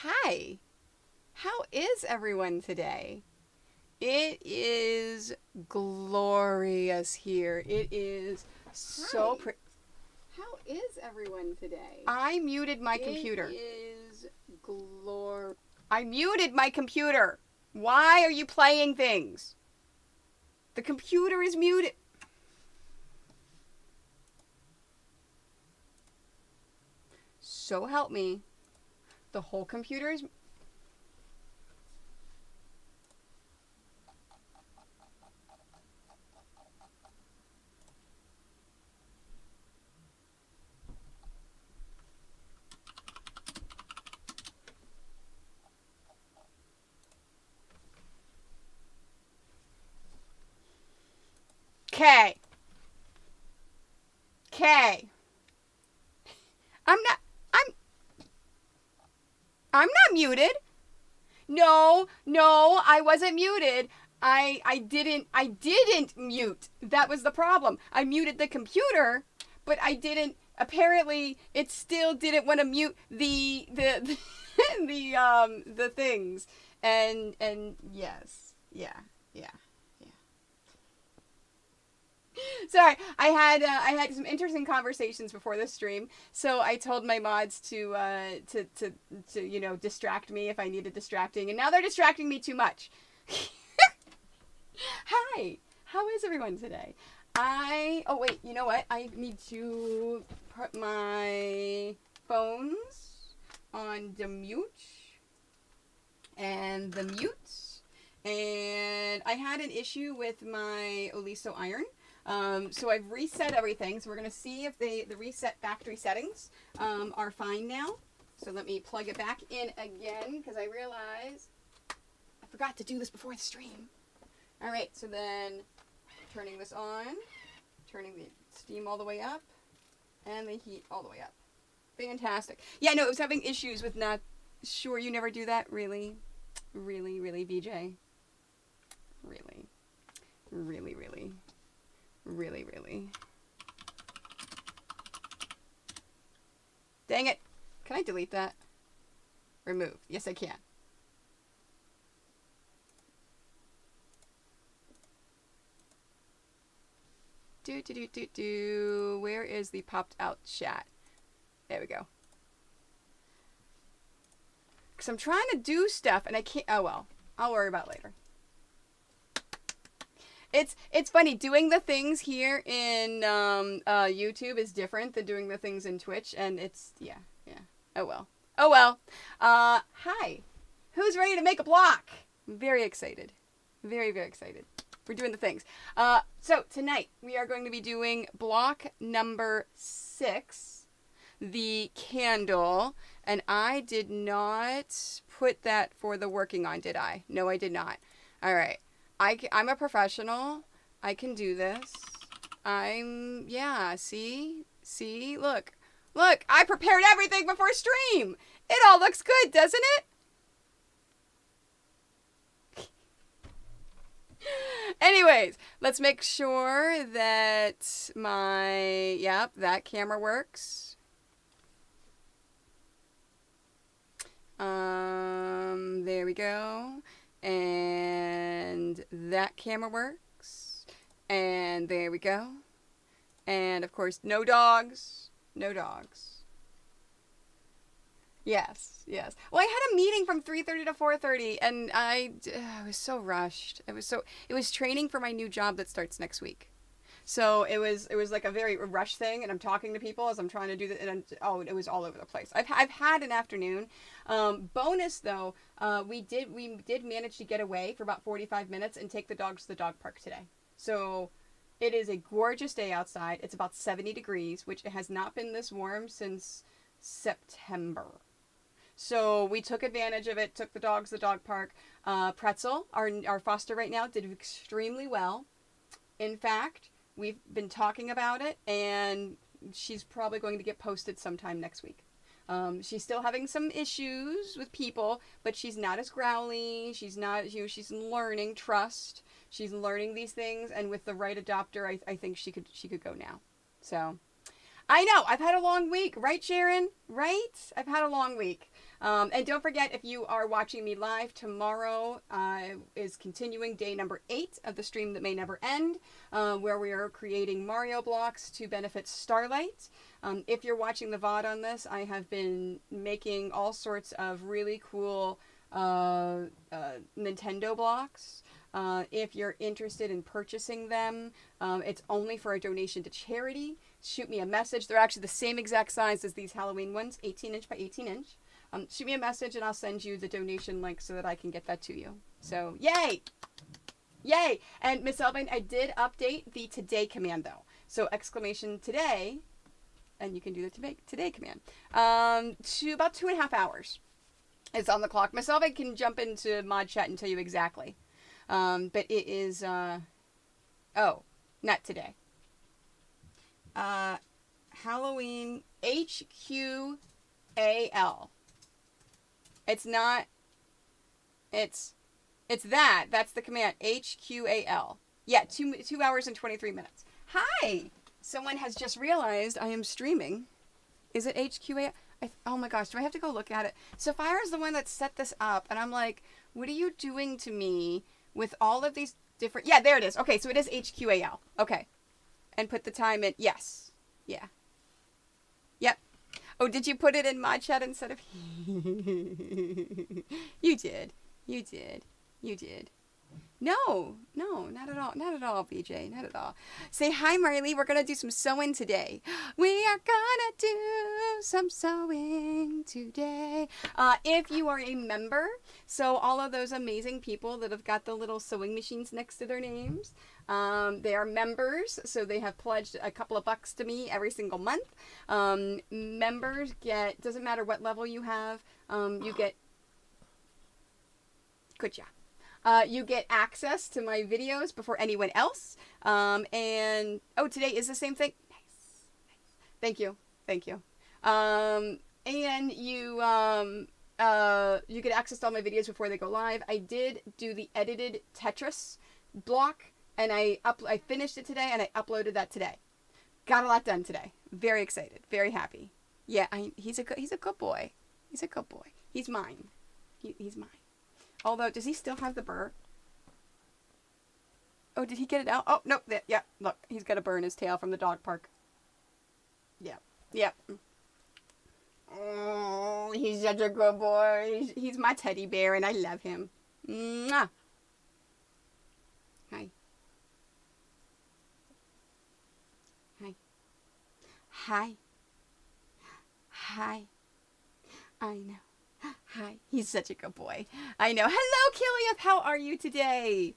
Hi, how is everyone today? It is glorious here. It is so Hi. pretty. How is everyone today? I muted my computer. It is glor. I muted my computer. Why are you playing things? The computer is muted. So help me. The whole computer is. Okay. Okay. I'm not. I'm. I'm not muted. No, I wasn't muted. I didn't mute. That was the problem. I muted the computer, but I didn't apparently it still didn't want to mute the the things. And yes. Yeah. Yeah. Sorry, I had some interesting conversations before the stream, so I told my mods to distract me if I needed distracting, and now they're distracting me too much. Hi, how is everyone today? Oh wait, you know what? I need to put my phones on the mute and the mute, and I had an issue with my Oliso iron. So I've reset everything. So we're going to see if the reset factory settings are fine now. So let me plug it back in again because I realize I forgot to do this before the stream. All right, so then turning this on, turning the steam all the way up, and the heat all the way up. Fantastic. Yeah, no, it was having issues with not... Sure, you never do that? Really? Really, really, VJ? Really? Really, really? Really, really. Dang it. Can I delete that? Remove. Yes, I can. Where is the popped out chat? There we go. Because I'm trying to do stuff and I can't. Oh, well. I'll worry about it later. It's funny, doing the things here in YouTube is different than doing the things in Twitch, and it's yeah. Oh well. Hi, who's ready to make a block? I'm very excited, very excited. We're doing the things. So tonight we are going to be doing block number 6, the candle, and I did not put that for the working on, did I? No, I did not. All right. I'm a professional. I can do this. Yeah, see, look, I prepared everything before stream. It all looks good, doesn't it? Anyways, let's make sure that that camera works. There we go. And that camera works. And there we go. And of course, no dogs. No dogs. Yes. Well, I had a meeting from 3:30 to 4:30, and I was so rushed. It was training for my new job that starts next week. So it was like a very rush thing, and I'm talking to people as I'm trying to do that, and it was all over the place. I've had an afternoon. Bonus though, we did manage to get away for about 45 minutes and take the dogs to the dog park today. So it is a gorgeous day outside. It's about 70 degrees, which it has not been this warm since September. So we took advantage of it, took the dogs to the dog park. Pretzel, our foster right now, did extremely well. In fact, we've been talking about it, and she's probably going to get posted sometime next week. She's still having some issues with people, but she's not as growly. She's not, she's learning trust. She's learning these things, and with the right adopter, I think she could go now. So, I know, I've had a long week, right, Sharon? Right? I've had a long week. And don't forget, if you are watching me live, tomorrow is continuing day number 8 of the stream that may never end, where we are creating Mario blocks to benefit Starlight. If you're watching the VOD on this, I have been making all sorts of really cool Nintendo blocks. If you're interested in purchasing them, it's only for a donation to charity. Shoot me a message. They're actually the same exact size as these Halloween ones, 18 inch by 18 inch. Shoot me a message and I'll send you the donation link so that I can get that to you. So, yay! Yay! And Miss Elvin, I did update the today command though. So, exclamation today, and you can do the today command, to about 2.5 hours. It's on the clock. Miss Elvin can jump into mod chat and tell you exactly. But it is, oh, not today. Halloween HQAL. It's not, it's that. That's the command. HQAL. Yeah, 2 hours and 23 minutes. Hi! Someone has just realized I am streaming. Is it HQAL? Oh my gosh, do I have to go look at it? Sapphire is the one that set this up, and I'm like, what are you doing to me with all of these different... Yeah, there it is. Okay, so it is HQAL. Okay. And put the time in. Yes. Yeah. Yep. Oh, did you put it in mod chat instead of... You did. You did. You did. No, not at all. Not at all, BJ. Not at all. Say hi, Marley. We're going to do some sewing today. We are going to do some sewing today. If you are a member, so all of those amazing people that have got the little sewing machines next to their names, they are members, so they have pledged a couple of bucks to me every single month. Members get, doesn't matter what level you have, you get, good job. You get access to my videos before anyone else. And, oh, today is the same thing. Nice. Thank you. Thank you. And you get access to all my videos before they go live. I did do the edited Tetris block, and I finished it today, and I uploaded that today. Got a lot done today. Very excited. Very happy. Yeah, he's a good boy. He's a good boy. He's mine. He's mine. Although, does he still have the burr? Oh, did he get it out? Oh, no. Yeah, look. He's got a burr in his tail from the dog park. Yeah. Yeah. Oh, he's such a good boy. He's my teddy bear, and I love him. Mwah. Hi. Hi. Hi. Hi. I know. Hi. He's such a good boy. I know. Hello, Kiliath. How are you today?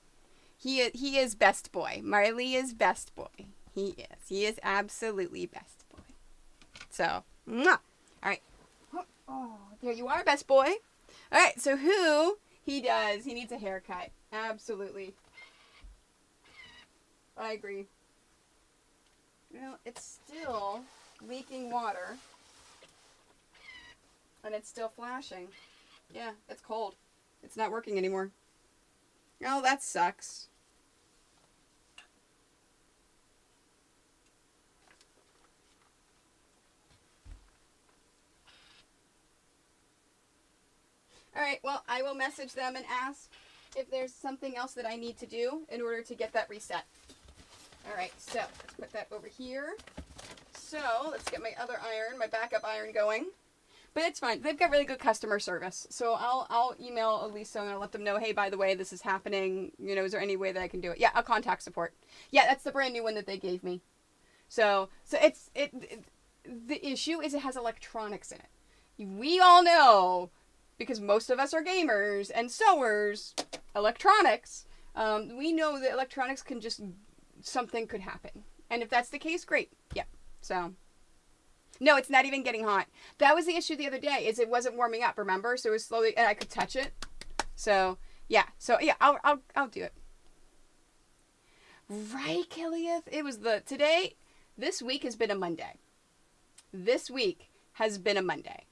He is best boy. Marley is best boy. He is. He is absolutely best boy. So, mwah. All right. Oh, there you are, best boy. All right. So he needs a haircut. Absolutely. I agree. Well, it's still leaking water. And it's still flashing. Yeah, it's cold. It's not working anymore. Oh, that sucks. Alright, well, I will message them and ask if there's something else that I need to do in order to get that reset. Alright, so let's put that over here. So, let's get my other iron, my backup iron going. But it's fine. They've got really good customer service. So I'll email Elisa and I'll let them know, hey, by the way, this is happening. You know, is there any way that I can do it? Yeah, I'll contact support. Yeah, that's the brand new one that they gave me. So the issue is it has electronics in it. We all know, because most of us are gamers and sewers, electronics, we know that electronics can just, something could happen. And if that's the case, great. Yeah. So... No, it's not even getting hot. That was the issue the other day, is it wasn't warming up, remember? So it was slowly, and I could touch it. So, yeah. So, yeah, I'll do it. Right, Kiliath? It was this week has been a Monday. This week has been a Monday.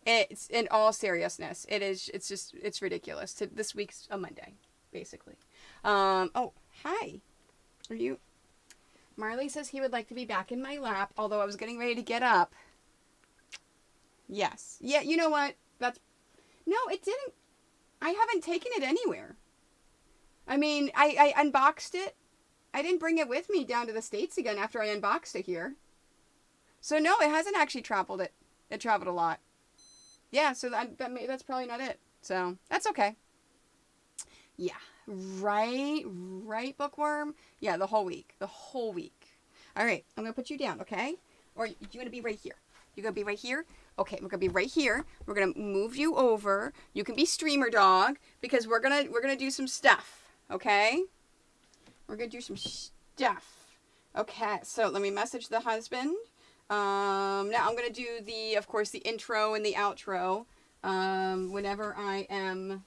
It's, in all seriousness, it's ridiculous. This week's a Monday, basically. Oh, hi. Are you... Marley says he would like to be back in my lap, although I was getting ready to get up. Yes. Yeah, you know what? That's, no, it didn't. I haven't taken it anywhere. I mean, I unboxed it. I didn't bring it with me down to the States again after I unboxed it here. So no, it hasn't actually traveled it. It traveled a lot. Yeah, so that's probably not it. So that's okay. Yeah, right, bookworm. Yeah, the whole week. All right, I'm gonna put you down, okay? Or you're gonna be right here. You're gonna be right here. Okay, we're gonna be right here. We're gonna move you over. You can be streamer dog because we're gonna do some stuff. Okay? We're gonna do some stuff. Okay, so let me message the husband. Now I'm gonna do of course, the intro and the outro. Whenever I am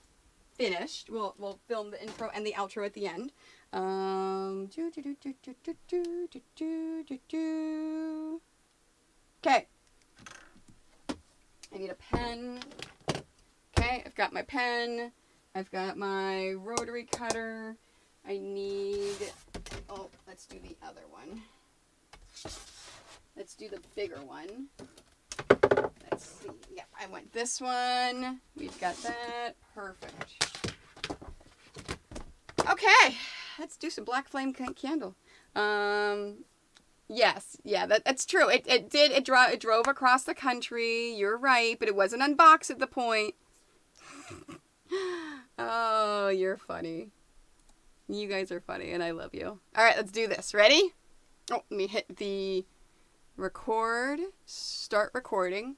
finished, we'll film the intro and the outro at the end. Okay. I need a pen. Okay, I've got my pen. I've got my rotary cutter. I need, let's do the other one. Let's do the bigger one. Let's see. Yep, I want this one. We've got that. Perfect. Okay, let's do some black flame candle. Yes, yeah, that's true. It drove across the country. You're right, but it wasn't unboxed at the point. Oh, you're funny. You guys are funny, and I love you. All right, let's do this. Ready? Oh, let me hit the record. Start recording.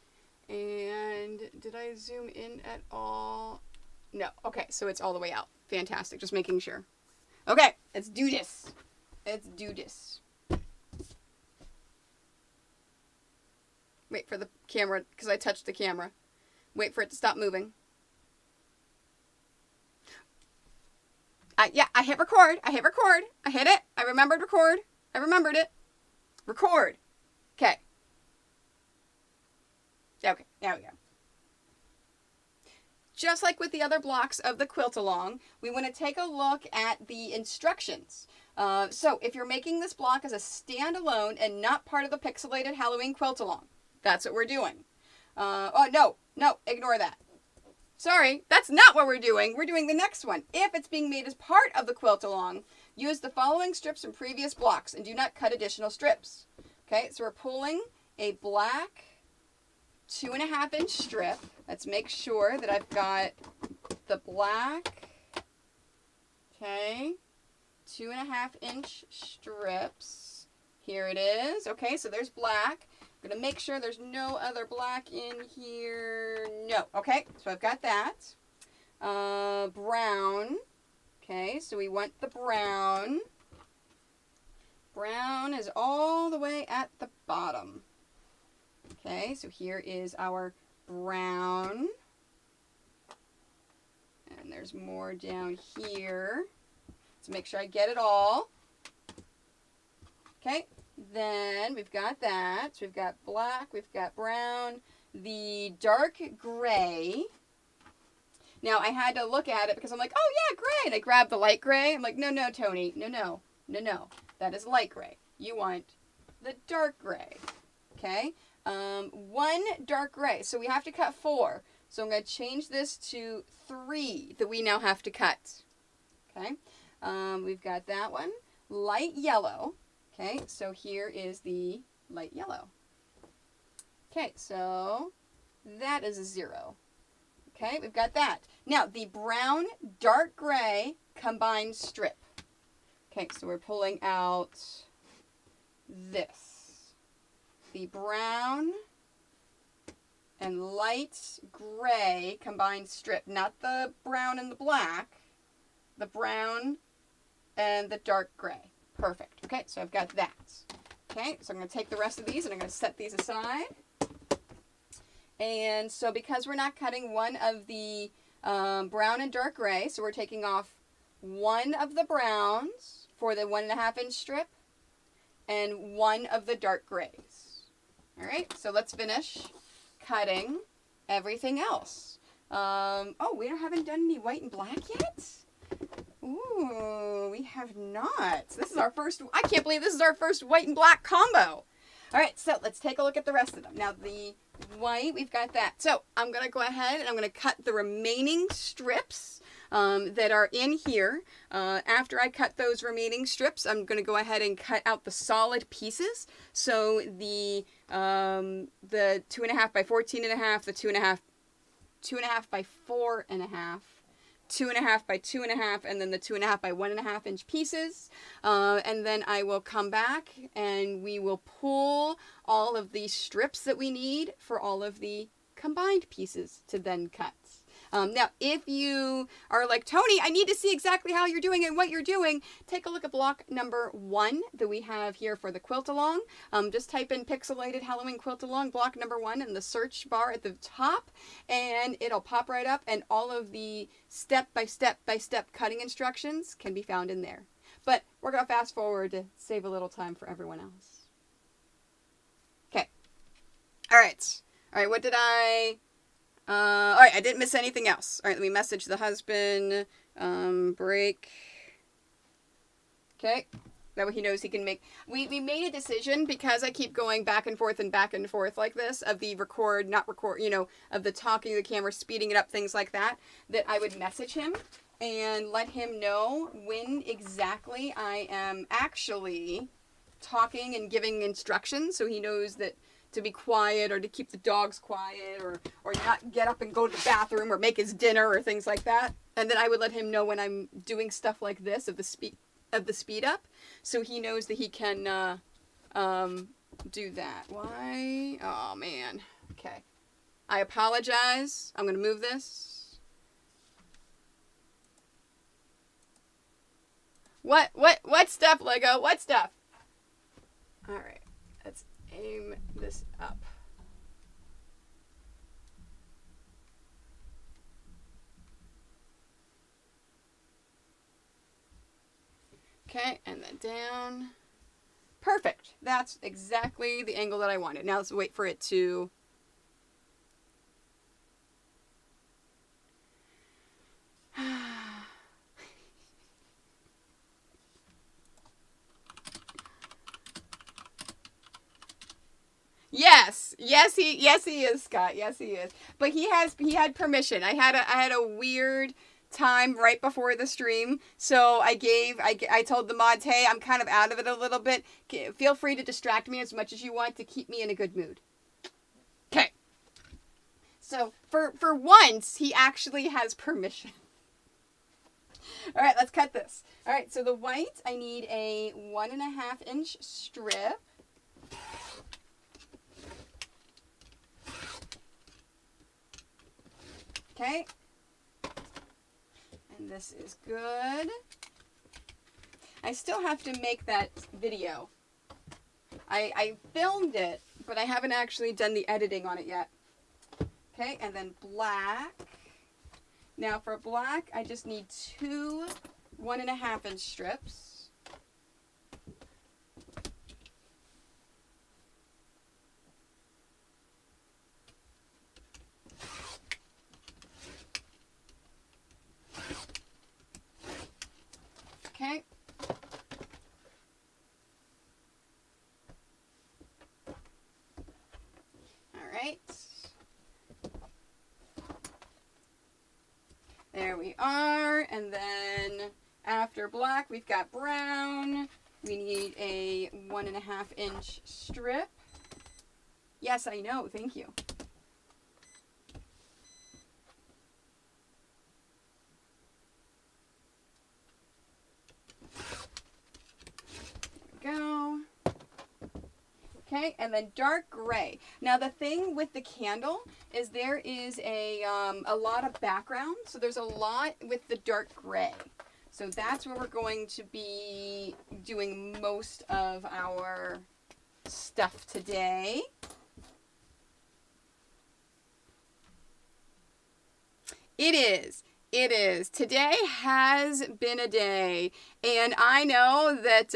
And did I zoom in at all? No. Okay, so it's all the way out. Fantastic. Just making sure. Okay, let's do this. Let's do this. Wait for the camera, because I touched the camera. Wait for it to stop moving. Yeah, I hit record. I hit it. I remembered record. I remembered it. Record. Okay. Okay, there we go. Just like with the other blocks of the quilt along, we want to take a look at the instructions. So if you're making this block as a standalone and not part of the Pixelated Halloween quilt along, that's what we're doing. No, ignore that. Sorry, that's not what we're doing. We're doing the next one. If it's being made as part of the quilt along, use the following strips from previous blocks and do not cut additional strips. Okay, so we're pulling a black 2.5 inch strip. Let's make sure that I've got the black, okay, 2.5 inch strips. Here it is. Okay, so there's black. I'm going to make sure there's no other black in here. No. Okay, so I've got that. Brown. Okay, so we want the brown. Brown is all the way at the bottom. Okay, so here is our brown. And there's more down here. So make sure I get it all. Okay. Then we've got that. So we've got black, we've got brown, the dark gray. Now I had to look at it because I'm like, oh yeah, gray. And I grabbed the light gray. I'm like, no, Toni. No. That is light gray. You want the dark gray. Okay. 1 dark gray. So we have to cut 4. So I'm going to change this to 3 that we now have to cut. Okay. We've got that one. Light yellow. Okay, so here is the light yellow. Okay, so that is a 0. Okay, we've got that. Now, the brown, dark gray combined strip. Okay, so we're pulling out this. The brown and light gray combined strip. Not the brown and the black. The brown and the dark gray. Perfect. Okay, so I've got that. Okay, so I'm going to take the rest of these and I'm going to set these aside. And so because we're not cutting one of the brown and dark gray, so we're taking off one of the browns for the 1.5 inch strip and one of the dark grays. All right, so let's finish cutting everything else. Oh, we haven't done any white and black yet? Ooh, we have not. This is our first, I can't believe this is our first white and black combo. All right, so let's take a look at the rest of them. Now the white, we've got that. So I'm going to go ahead and I'm going to cut the remaining strips that are in here. After I cut those remaining strips, I'm going to go ahead and cut out the solid pieces. So the 2.5 by 14.5, the 2.5 by 4.5, 2.5 by 2.5, and then the 2.5 by 1.5 inch pieces. And then I will come back and we will pull all of the strips that we need for all of the combined pieces to then cut. Now, if you are like, Toni, I need to see exactly how you're doing and what you're doing, take a look at block number 1 that we have here for the quilt along. Just type in Pixelated Halloween Quilt Along block number 1 in the search bar at the top, and it'll pop right up, and all of the step-by-step cutting instructions can be found in there. But we're going to fast forward to save a little time for everyone else. Okay. All right, what did I... all right, I didn't miss anything else. All right, let me message the husband. Break. Okay. That way he knows he can make... We made a decision, because I keep going back and forth like this, of the record, not record, of the talking to the camera, speeding it up, things like that, that I would message him and let him know when exactly I am actually talking and giving instructions, so he knows that to be quiet, or to keep the dogs quiet, or not get up and go to the bathroom or make his dinner or things like that. And then I would let him know when I'm doing stuff like this of the speed up, so he knows that he can do that. Why? Oh man. Okay. I apologize. I'm gonna move this. What stuff, Lego? What stuff? All right. Let's aim this up. Okay, and then down. Perfect. That's exactly the angle that I wanted. Now let's wait for it to... Yes, he is, Scott. Yes, he is. But he had permission. I had a weird time right before the stream, so I told the mods, hey, I'm kind of out of it a little bit. Feel free to distract me as much as you want to keep me in a good mood. Okay. So for once, he actually has permission. All right, let's cut this. All right, so the white, I need a 1.5 inch strip. Okay. And this is good. I still have to make that video. I filmed it, but I haven't actually done the editing on it yet. Okay, and then black. Now for black, I just need 2 1.5 inch strips. Okay. All right. There we are. And then after black, we've got brown. We need a 1.5 inch strip. Yes, I know. Thank you. Go. Okay, and then dark gray. Now the thing with the candle is there is a lot of background, so there's a lot with the dark gray. So that's where we're going to be doing most of our stuff today. It is. It is. Today has been a day, and I know that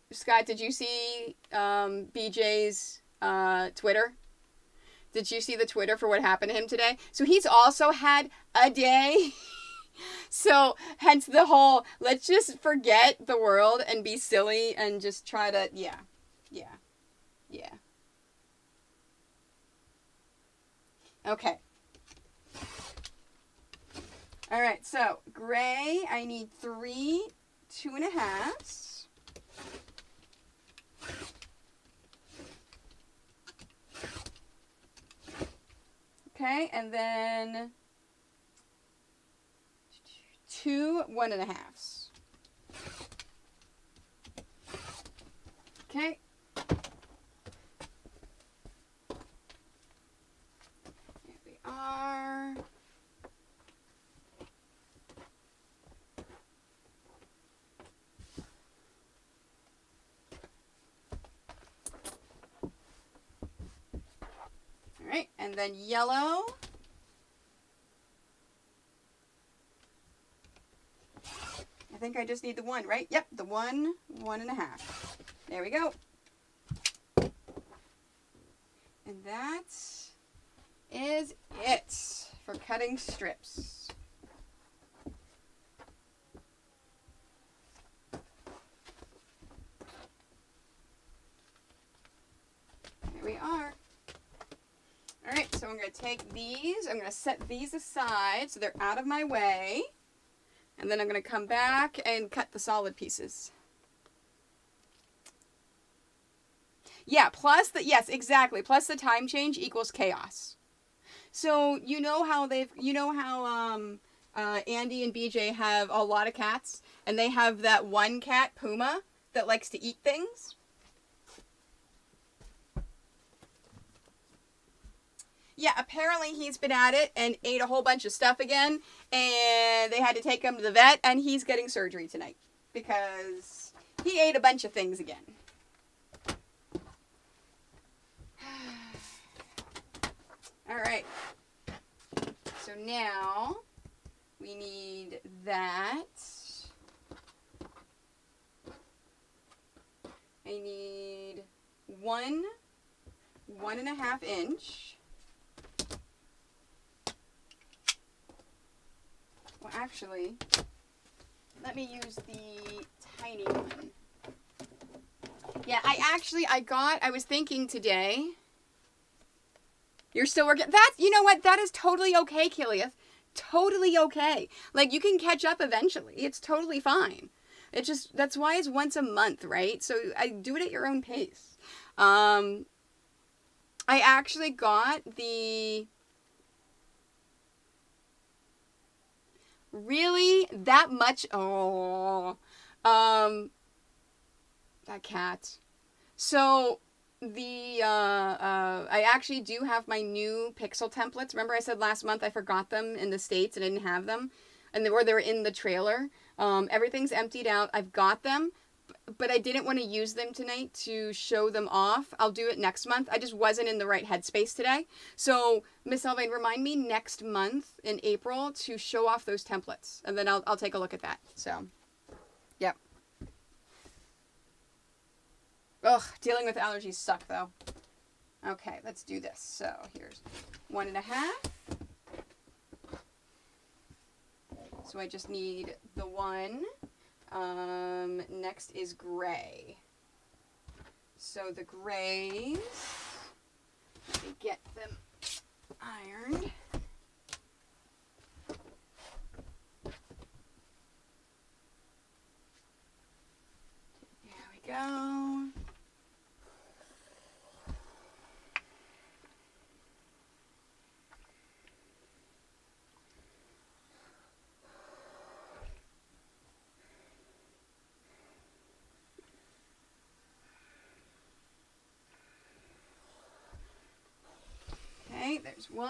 Scott, did you see BJ's Twitter? Did you see the Twitter for what happened to him today? So he's also had a day. So hence the whole, let's just forget the world and be silly and just try to, yeah. Yeah. Yeah. Okay. All right, so gray, I need 3 2.5s. Okay, and then 2 1.5s. Okay. Here we are. All right, and then yellow. I think I just need the 1, right? Yep, the 1 1.5. There we go. And that is it for cutting strips. There we are. All right, so I'm going to take these. I'm going to set these aside so they're out of my way. And then I'm going to come back and cut the solid pieces. Yeah, plus the, yes, exactly. Plus the time change equals chaos. So you know how Andy and BJ have a lot of cats, and they have that one cat, Puma, that likes to eat things? Yeah, apparently he's been at it and ate a whole bunch of stuff again, and they had to take him to the vet, and he's getting surgery tonight because he ate a bunch of things again. All right. So now we need that. I need 1 1.5 inch. Well, actually, let me use the tiny one. Yeah, I was thinking today. You're still working. You know what? That is totally okay, Kiliath. Totally okay. Like, you can catch up eventually. It's totally fine. It's just, that's why it's once a month, right? So I do it at your own pace. I actually got the... Really? That much? Oh. That cat. So... I actually do have my new pixel templates. Remember I said last month I forgot them in the States and I didn't have them? And they were in the trailer. Everything's emptied out. I've got them, but I didn't want to use them tonight to show them off. I'll do it next month. I just wasn't in the right headspace today. So, Miss Elvain, remind me next month in April to show off those templates. And then I'll take a look at that. So, yep. Ugh, dealing with allergies suck, though. Okay, let's do this. So, here's 1.5. So, I just need the 1. Next is gray. So, the grays, let me get them ironed. There we go. Okay, there's 1.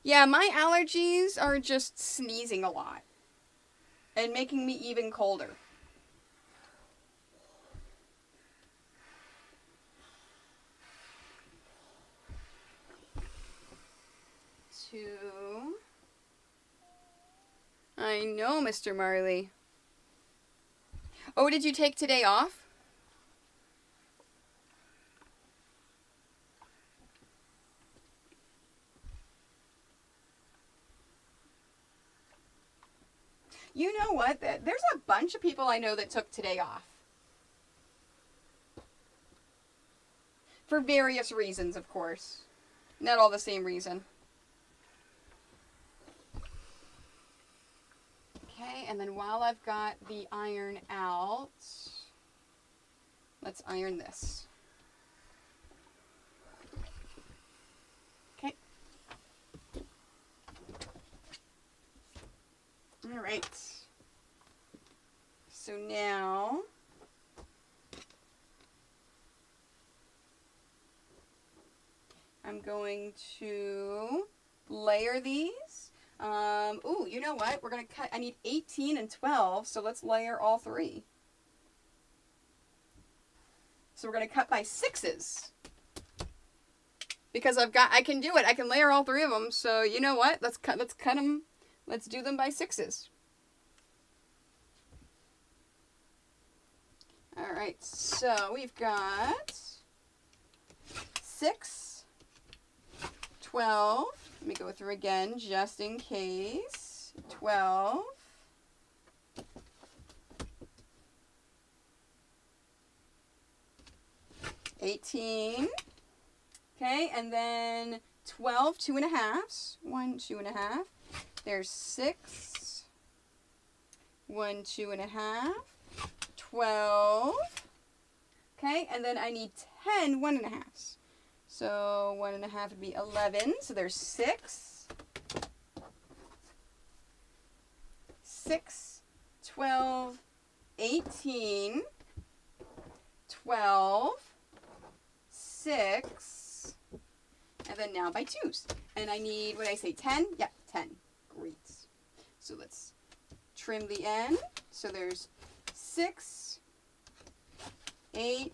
Yeah, my allergies are just sneezing a lot and making me even colder. Two. I know, Mr. Marley. Oh, did you take today off? You know what? There's a bunch of people I know that took today off. For various reasons, of course. Not all the same reason. Okay, and then while I've got the iron out, let's iron this. Okay. All right. So now I'm going to layer these. Ooh, you know what? We're going to cut, I need 18 and 12, so let's layer all three. So we're going to cut by 6s. Because I can do it. I can layer all three of them. So you know what? Let's cut them. Let's do them by 6s. All right, so we've got 6, 12. Let me go through again just in case. 12. 18. Okay, and then 12 2.5s. 1 2.5. There's 6. 1 2.5. 12. Okay, and then I need 10 1.5s. So 1.5 would be 11. So there's 6. 6, 12, 18, 12, 6, and then now by 2s. And I need, what did I say, 10? Yeah, 10. Great. So let's trim the end. So there's 6, 8,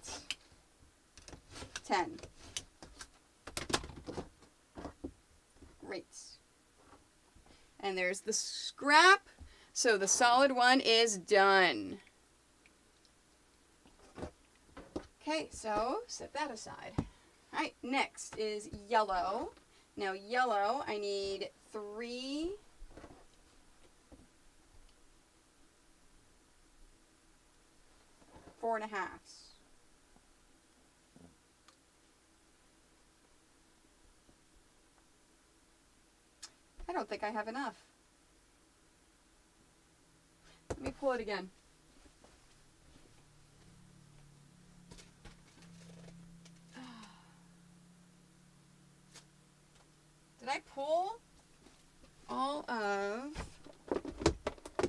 10. Great. And there's the scrap. So the solid one is done. Okay, so set that aside. All right, next is yellow. Now yellow, I need 3 4.5s. I don't think I have enough. Let me pull it again. Did I pull all of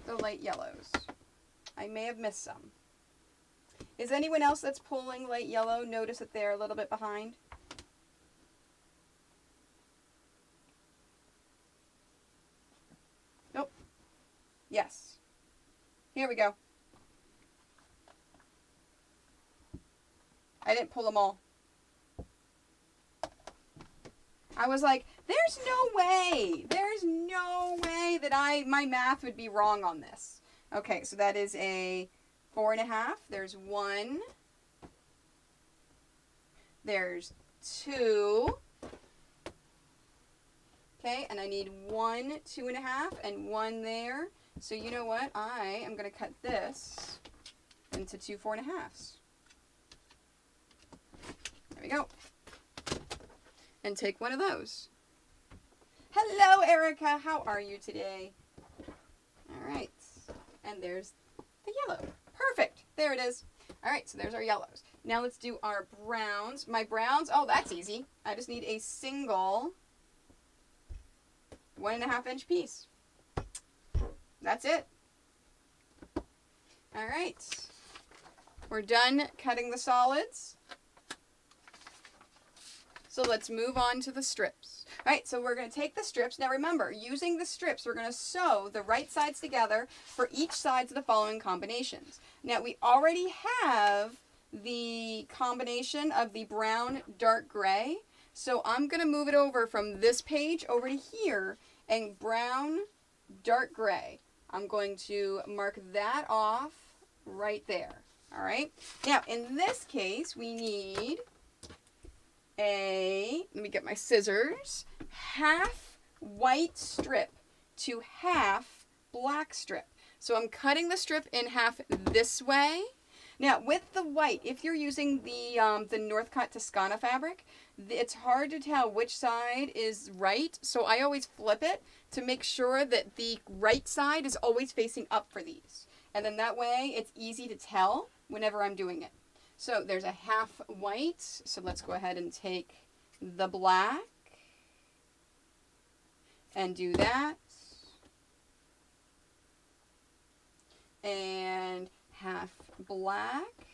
the light yellows? I may have missed some. Is anyone else that's pulling light yellow notice that they're a little bit behind? Nope. Yes. Here we go. I didn't pull them all. I was like, there's no way. There's no way that my math would be wrong on this. Okay, so that is a 4.5. There's 1. There's 2. Okay, and I need 1 2.5 and 1 there. So you know what? I am going to cut this into 2 4.5s. There we go. And take one of those. Hello, Erica. How are you today? All right. And there's the yellow. Perfect. There it is. All right, so there's our yellows. Now let's do our browns. My browns, oh, that's easy. I just need a single 1.5 inch piece. That's it. All right. We're done cutting the solids. So let's move on to the strips. All right, so we're going to take the strips. Now remember, using the strips, we're going to sew the right sides together for each sides of the following combinations. Now we already have the combination of the brown, dark gray. So I'm going to move it over from this page over to here and brown, dark gray. I'm going to mark that off right there. All right. Now in this case, we need let me get my scissors, half white strip to half black strip. So I'm cutting the strip in half this way. Now, with the white, if you're using the Northcott Toscana fabric, it's hard to tell which side is right. So I always flip it to make sure that the right side is always facing up for these. And then that way, it's easy to tell whenever I'm doing it. So there's a half white. So let's go ahead and take the black and do that. And half black.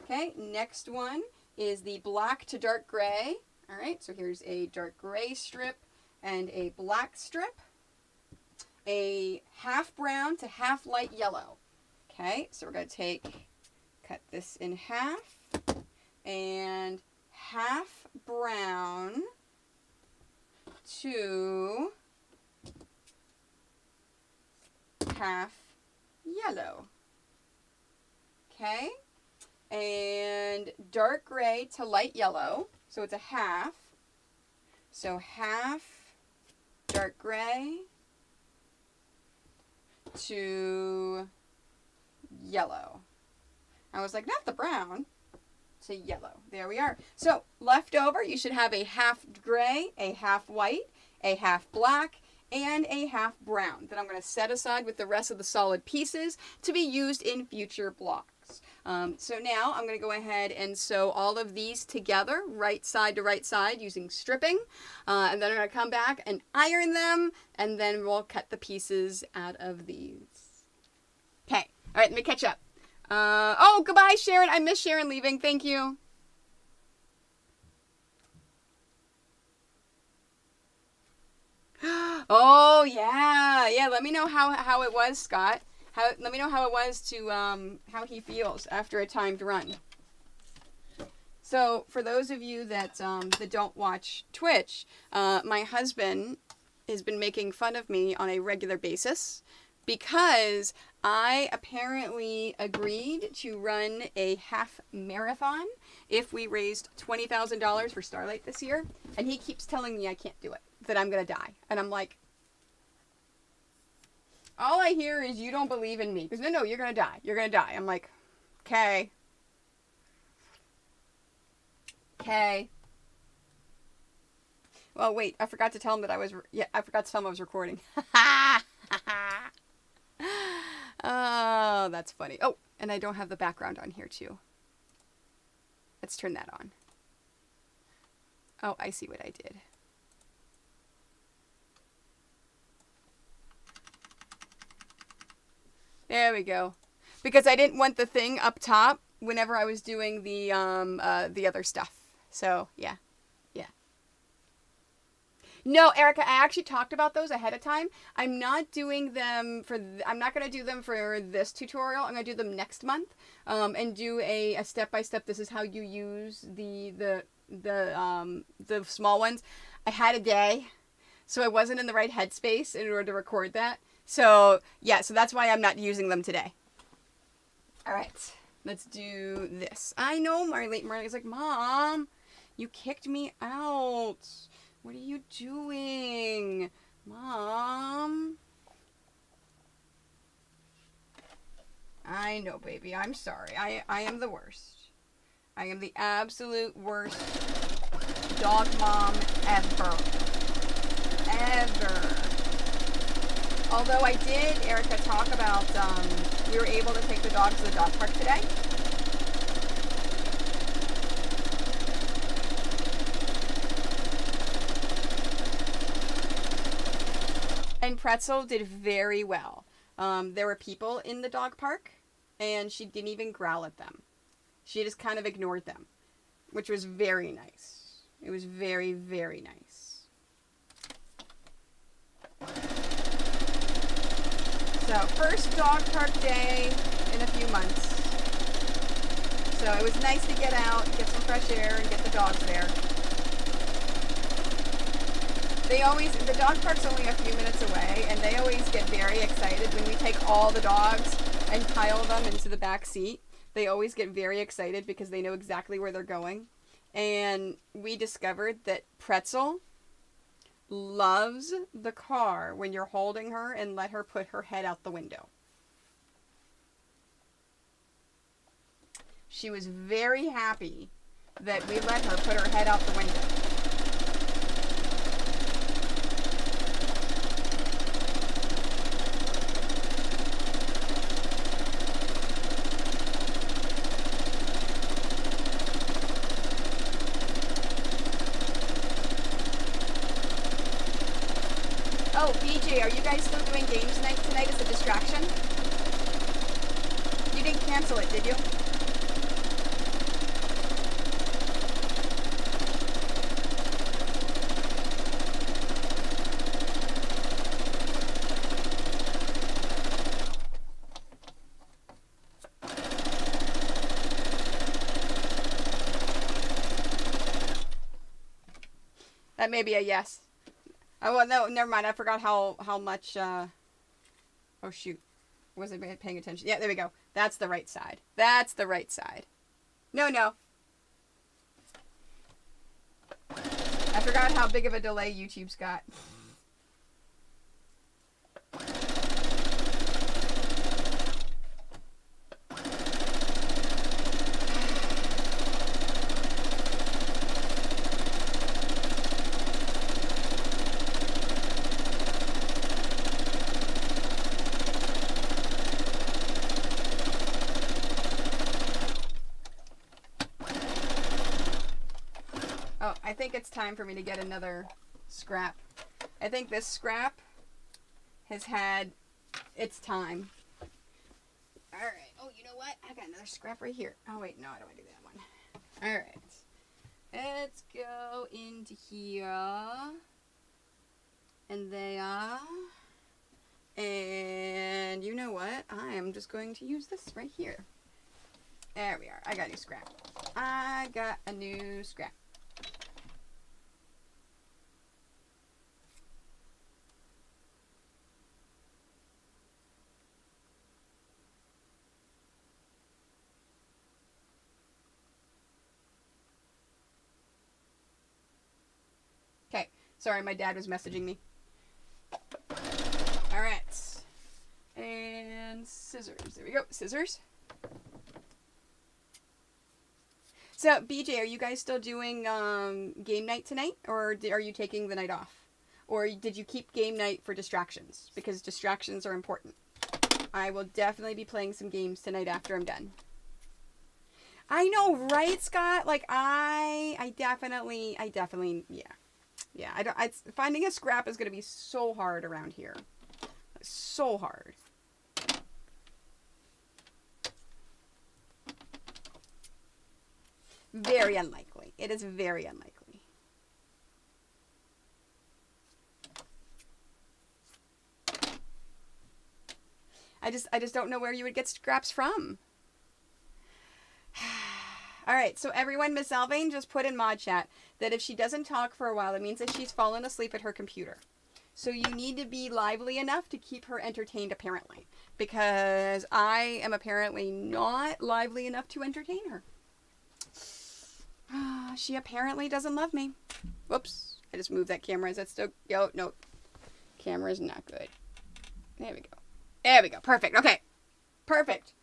Okay, next one is the black to dark gray. All right, so here's a dark gray strip and a black strip. A half brown to half light yellow. Okay, so we're going to cut this in half, and half brown to half yellow. Okay, and dark gray to light yellow, so it's a half. So half dark gray to yellow. I was like, not the brown, to yellow. There we are. So left over, you should have a half gray, a half white, a half black, and a half brown that I'm going to set aside with the rest of the solid pieces to be used in future blocks. So now I'm going to go ahead and sew all of these together, right side to right side, using stripping. And then I'm going to come back and iron them, and then we'll cut the pieces out of these. Okay. All right, let me catch up. Oh, goodbye, Sharon. I miss Sharon leaving. Thank you. Oh, yeah. Yeah, let me know how it was, Scott. Let me know how it was to, how he feels after a timed run. So, for those of you that don't watch Twitch, my husband has been making fun of me on a regular basis because I apparently agreed to run a half marathon if we raised $20,000 for Starlight this year. And he keeps telling me I can't do it, that I'm going to die. And I'm like, all I hear is you don't believe in me. Because no, you're going to die. You're going to die. I'm like, okay. Okay. Well, wait, I forgot to tell him that I was recording. Oh, that's funny. Oh, and I don't have the background on here, too. Let's turn that on. Oh, I see what I did. There we go. Because I didn't want the thing up top whenever I was doing the other stuff. So, yeah. No, Erica, I actually talked about those ahead of time. I'm not doing them I'm not going to do them for this tutorial. I'm going to do them next month, and do a step-by-step. This is how you use the small ones. I had a day, so I wasn't in the right headspace in order to record that. So, yeah, so that's why I'm not using them today. All right, let's do this. I know Marley's like, Mom, you kicked me out. What are you doing? Mom? I know, baby. I'm sorry. I am the worst. I am the absolute worst dog mom ever. Ever. Although I did, Erica, talk about, we were able to take the dogs to the dog park today. And Pretzel did very well. There were people in the dog park, and she didn't even growl at them. She just kind of ignored them, which was very nice. It was very, very nice. So, first dog park day in a few months. So, it was nice to get out, get some fresh air, and get the dogs there. The dog park's only a few minutes away, and they always get very excited when we take all the dogs and pile them into the back seat. They always get very excited because they know exactly where they're going. And we discovered that Pretzel loves the car when you're holding her and let her put her head out the window. She was very happy that we let her put her head out the window. Oh, BJ, are you guys still doing games night tonight as a distraction? You didn't cancel it, did you? That may be a yes. Oh, well, no, never mind. I forgot how much, oh, shoot. Wasn't paying attention. Yeah, there we go. That's the right side. That's the right side. No, no. I forgot how big of a delay YouTube's got. Oh, I think it's time for me to get another scrap. I think this scrap has had its time. Alright. Oh, you know what? I got another scrap right here. Oh, wait. No, I don't want to do that one. Alright. Let's go into here. And there. And you know what? I am just going to use this right here. There we are. I got a new scrap. I got a new scrap. Okay. Sorry, my dad was messaging me. Alright. And scissors. There we go. Scissors. So, BJ, are you guys still doing game night tonight? Or are you taking the night off? Or did you keep game night for distractions? Because distractions are important. I will definitely be playing some games tonight after I'm done. I know, right, Scott? Like, I definitely, yeah. Yeah, finding a scrap is going to be so hard around here. So hard. Very unlikely. It is very unlikely. I just don't know where you would get scraps from. All right, so everyone, Miss Alvain just put in mod chat that if she doesn't talk for a while, it means that she's fallen asleep at her computer. So you need to be lively enough to keep her entertained, apparently. Because I am apparently not lively enough to entertain her. She apparently doesn't love me. Whoops. I just moved that camera. Is that still... Yo, no. Camera is not good. There we go. There we go. Perfect. Okay. Perfect.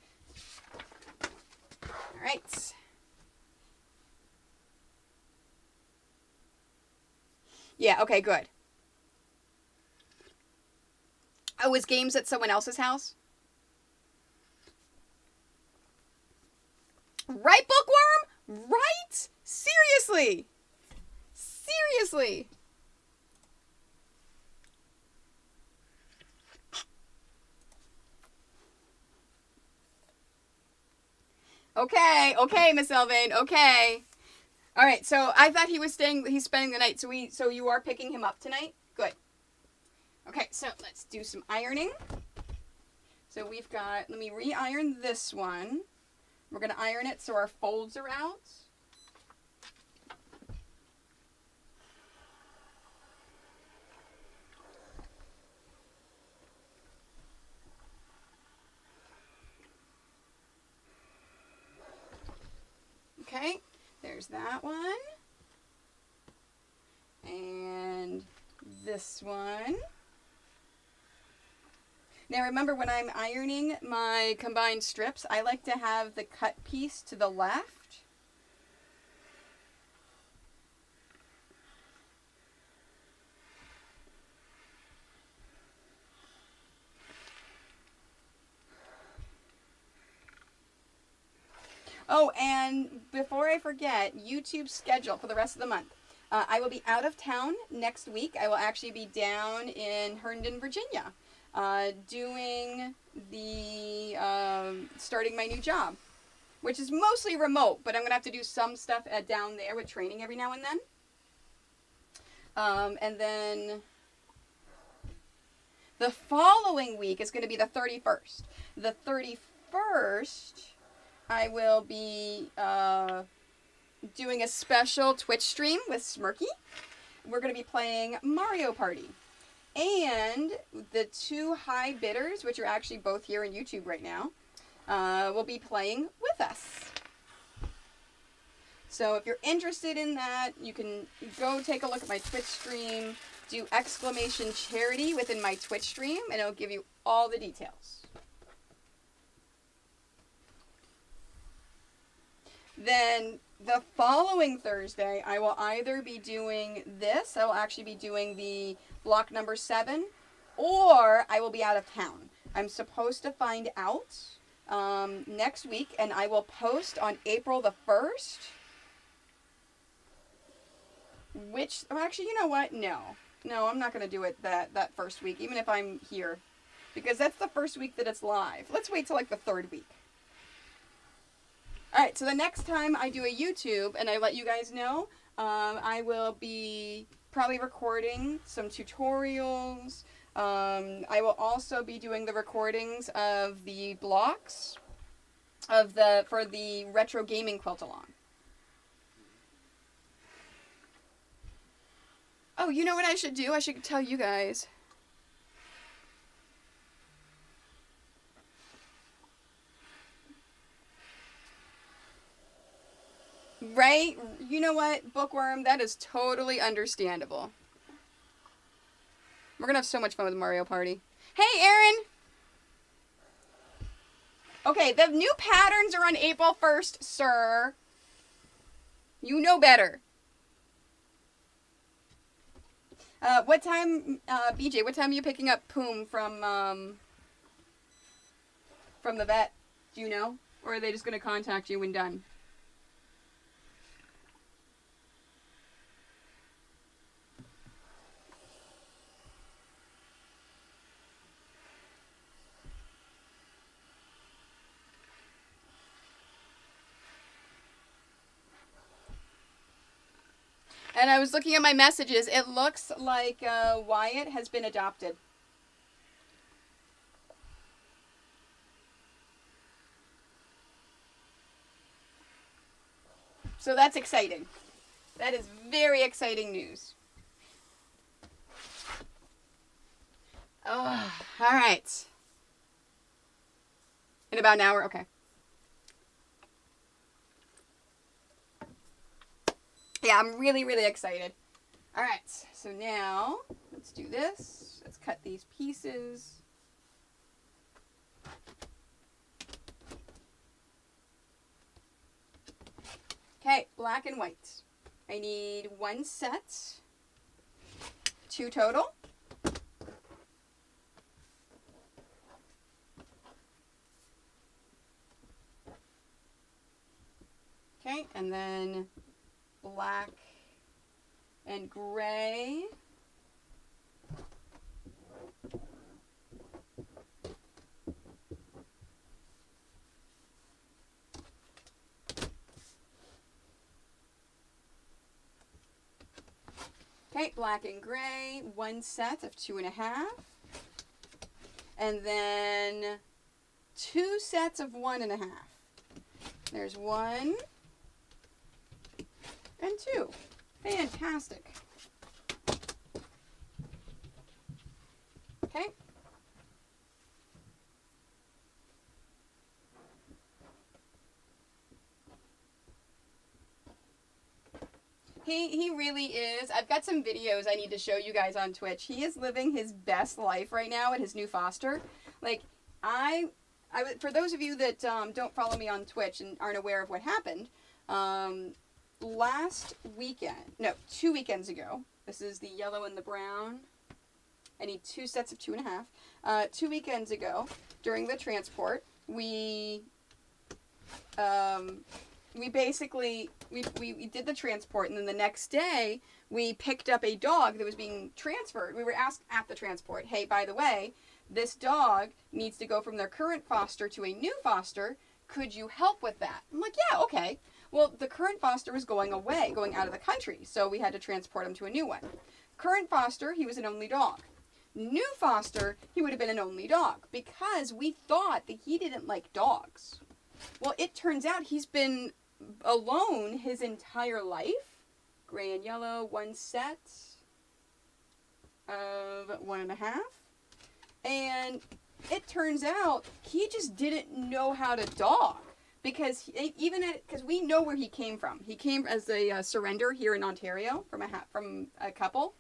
All right. Yeah, okay, good. Oh, is games at someone else's house? Right, Bookworm? Right? Seriously? Seriously? Okay, okay, Miss Elvain, okay. All right, so I thought he's spending the night. So you are picking him up tonight? Good. Okay, so let's do some ironing. So we've got, let me re-iron this one. We're going to iron it so our folds are out. Okay, there's that one. And this one. Now remember, when I'm ironing my combined strips, I like to have the cut piece to the left. Oh, and before I forget, YouTube's schedule for the rest of the month. I will be out of town next week. I will actually be down in Herndon, Virginia, doing the starting my new job, which is mostly remote, but I'm gonna have to do some stuff down there with training every now and then. And then the following week is going to be the 31st. The 31st, I will be doing a special Twitch stream with Smirky. We're going to be playing Mario Party. And the two high bidders, which are actually both here on YouTube right now, will be playing with us. So if you're interested in that, you can go take a look at my Twitch stream, do !charity within my Twitch stream, and it'll give you all the details. Then the following Thursday, I will either be doing this, I will actually be doing the block number 7, or I will be out of town. I'm supposed to find out next week, and I will post on April the 1st. Which, oh, actually, you know what? No, I'm not going to do it that first week, even if I'm here. Because that's the first week that it's live. Let's wait till like the 3rd week. Alright, so the next time I do a YouTube, and I let you guys know, I will be probably recording some tutorials. I will also be doing the recordings of the blocks for the retro gaming quilt along. Oh, you know what I should do? I should tell you guys. Right? You know what, Bookworm? That is totally understandable. We're gonna have so much fun with Mario Party. Hey, Aaron! Okay, the new patterns are on April 1st, sir. You know better. What time, BJ, what time are you picking up Poom from the vet? Do you know? Or are they just going to contact you when done? And I was looking at my messages. It looks like Wyatt has been adopted. So that's exciting. That is very exciting news. Oh, all right. In about an hour? Okay. Yeah, I'm really, really excited. All right, so now let's do this. Let's cut these pieces. Okay, black and white. I need 1 set, 2 total. Okay, and then black and gray. Okay, black and gray, 1 set of 2.5. And then 2 sets of 1.5. There's 1 and 2. Fantastic. Okay. He really is. I've got some videos I need to show you guys on Twitch. He is living his best life right now at his new foster. Like, for those of you that don't follow me on Twitch and aren't aware of what happened, last weekend, no, 2 weekends ago, this is the yellow and the brown. I need 2 sets of 2.5. 2 weekends ago, during the transport, we basically we did the transport, and then the next day we picked up a dog that was being transferred. We were asked at the transport, hey, by the way, this dog needs to go from their current foster to a new foster. Could you help with that? I'm like, yeah, okay. Well, the current foster was going away, going out of the country, so we had to transport him to a new one. Current foster, he was an only dog. New foster, he would have been an only dog, because we thought that he didn't like dogs. Well, it turns out he's been alone his entire life. Gray and yellow, 1 set of 1.5. And it turns out he just didn't know how to dog. Because because we know where he came from. He came as a surrender here in Ontario from a couple.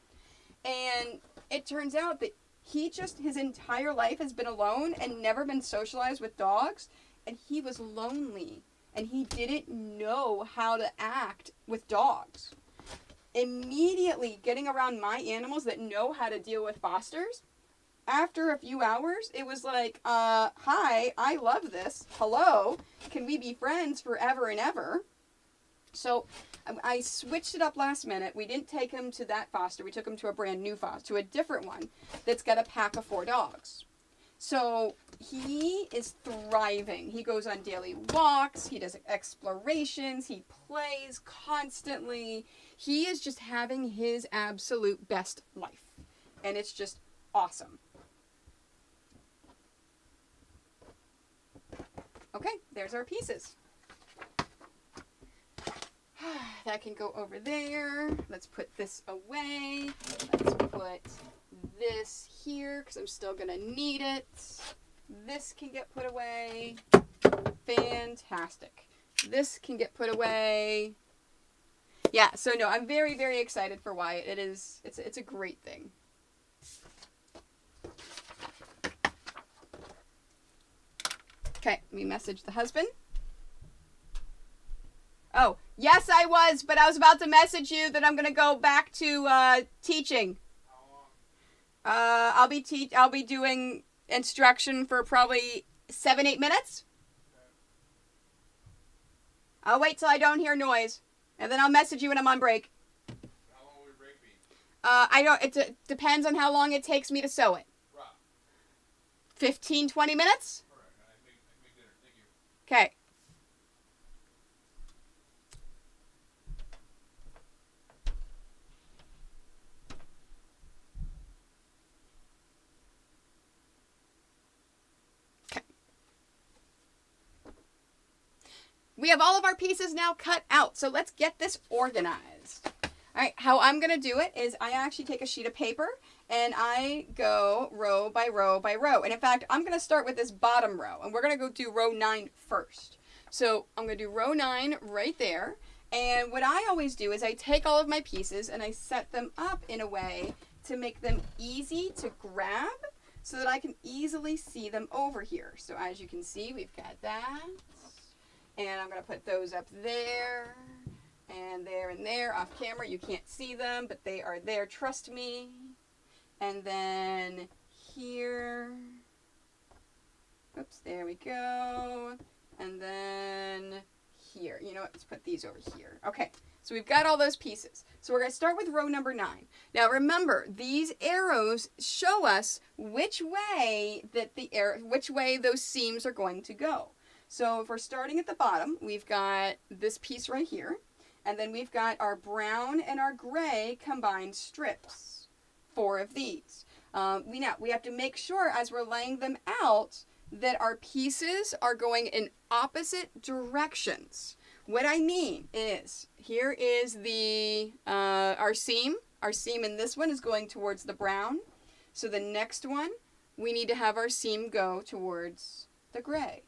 And it turns out that he just, his entire life has been alone and never been socialized with dogs. And he was lonely. And he didn't know how to act with dogs. Immediately getting around my animals that know how to deal with fosters, after a few hours, it was like, hi, I love this. Hello. Can we be friends forever and ever? So I switched it up last minute. We didn't take him to that foster. We took him to a brand new foster, to a different one that's got a pack of 4 dogs. So he is thriving. He goes on daily walks. He does explorations. He plays constantly. He is just having his absolute best life. And it's just awesome. Okay, there's our pieces. That can go over there. Let's put this away. Let's put this here because I'm still going to need it. This can get put away. Fantastic. This can get put away. Yeah, so no, I'm very, very excited for Wyatt. It's a great thing. Okay, let me message the husband. Oh, yes, I was, but I was about to message you that I'm gonna go back to teaching. I'll be doing instruction for probably 7-8 minutes. I'll wait till I don't hear noise, and then I'll message you when I'm on break. How long will your break be? It depends on how long it takes me to sew it. Right. 15-20 minutes. All right. I can make dinner. Thank you. Okay. We have all of our pieces now cut out, so let's get this organized. All right, how I'm going to do it is I actually take a sheet of paper and I go row by row by row. And in fact, I'm going to start with this bottom row, and we're going to go do row 9 first. So I'm going to do row 9 right there. And what I always do is I take all of my pieces and I set them up in a way to make them easy to grab so that I can easily see them over here. So as you can see, we've got that. And I'm going to put those up there and there off camera. You can't see them, but they are there. Trust me. And then here. Oops, there we go. And then here. You know what? Let's put these over here. Okay, so we've got all those pieces. So we're going to start with row number 9. Now remember, these arrows show us which way those seams are going to go. So if we're starting at the bottom, we've got this piece right here. And then we've got our brown and our gray combined strips. 4 of these. We have to make sure as we're laying them out that our pieces are going in opposite directions. What I mean is, here is the our seam. Our seam in this one is going towards the brown. So the next one, we need to have our seam go towards the gray.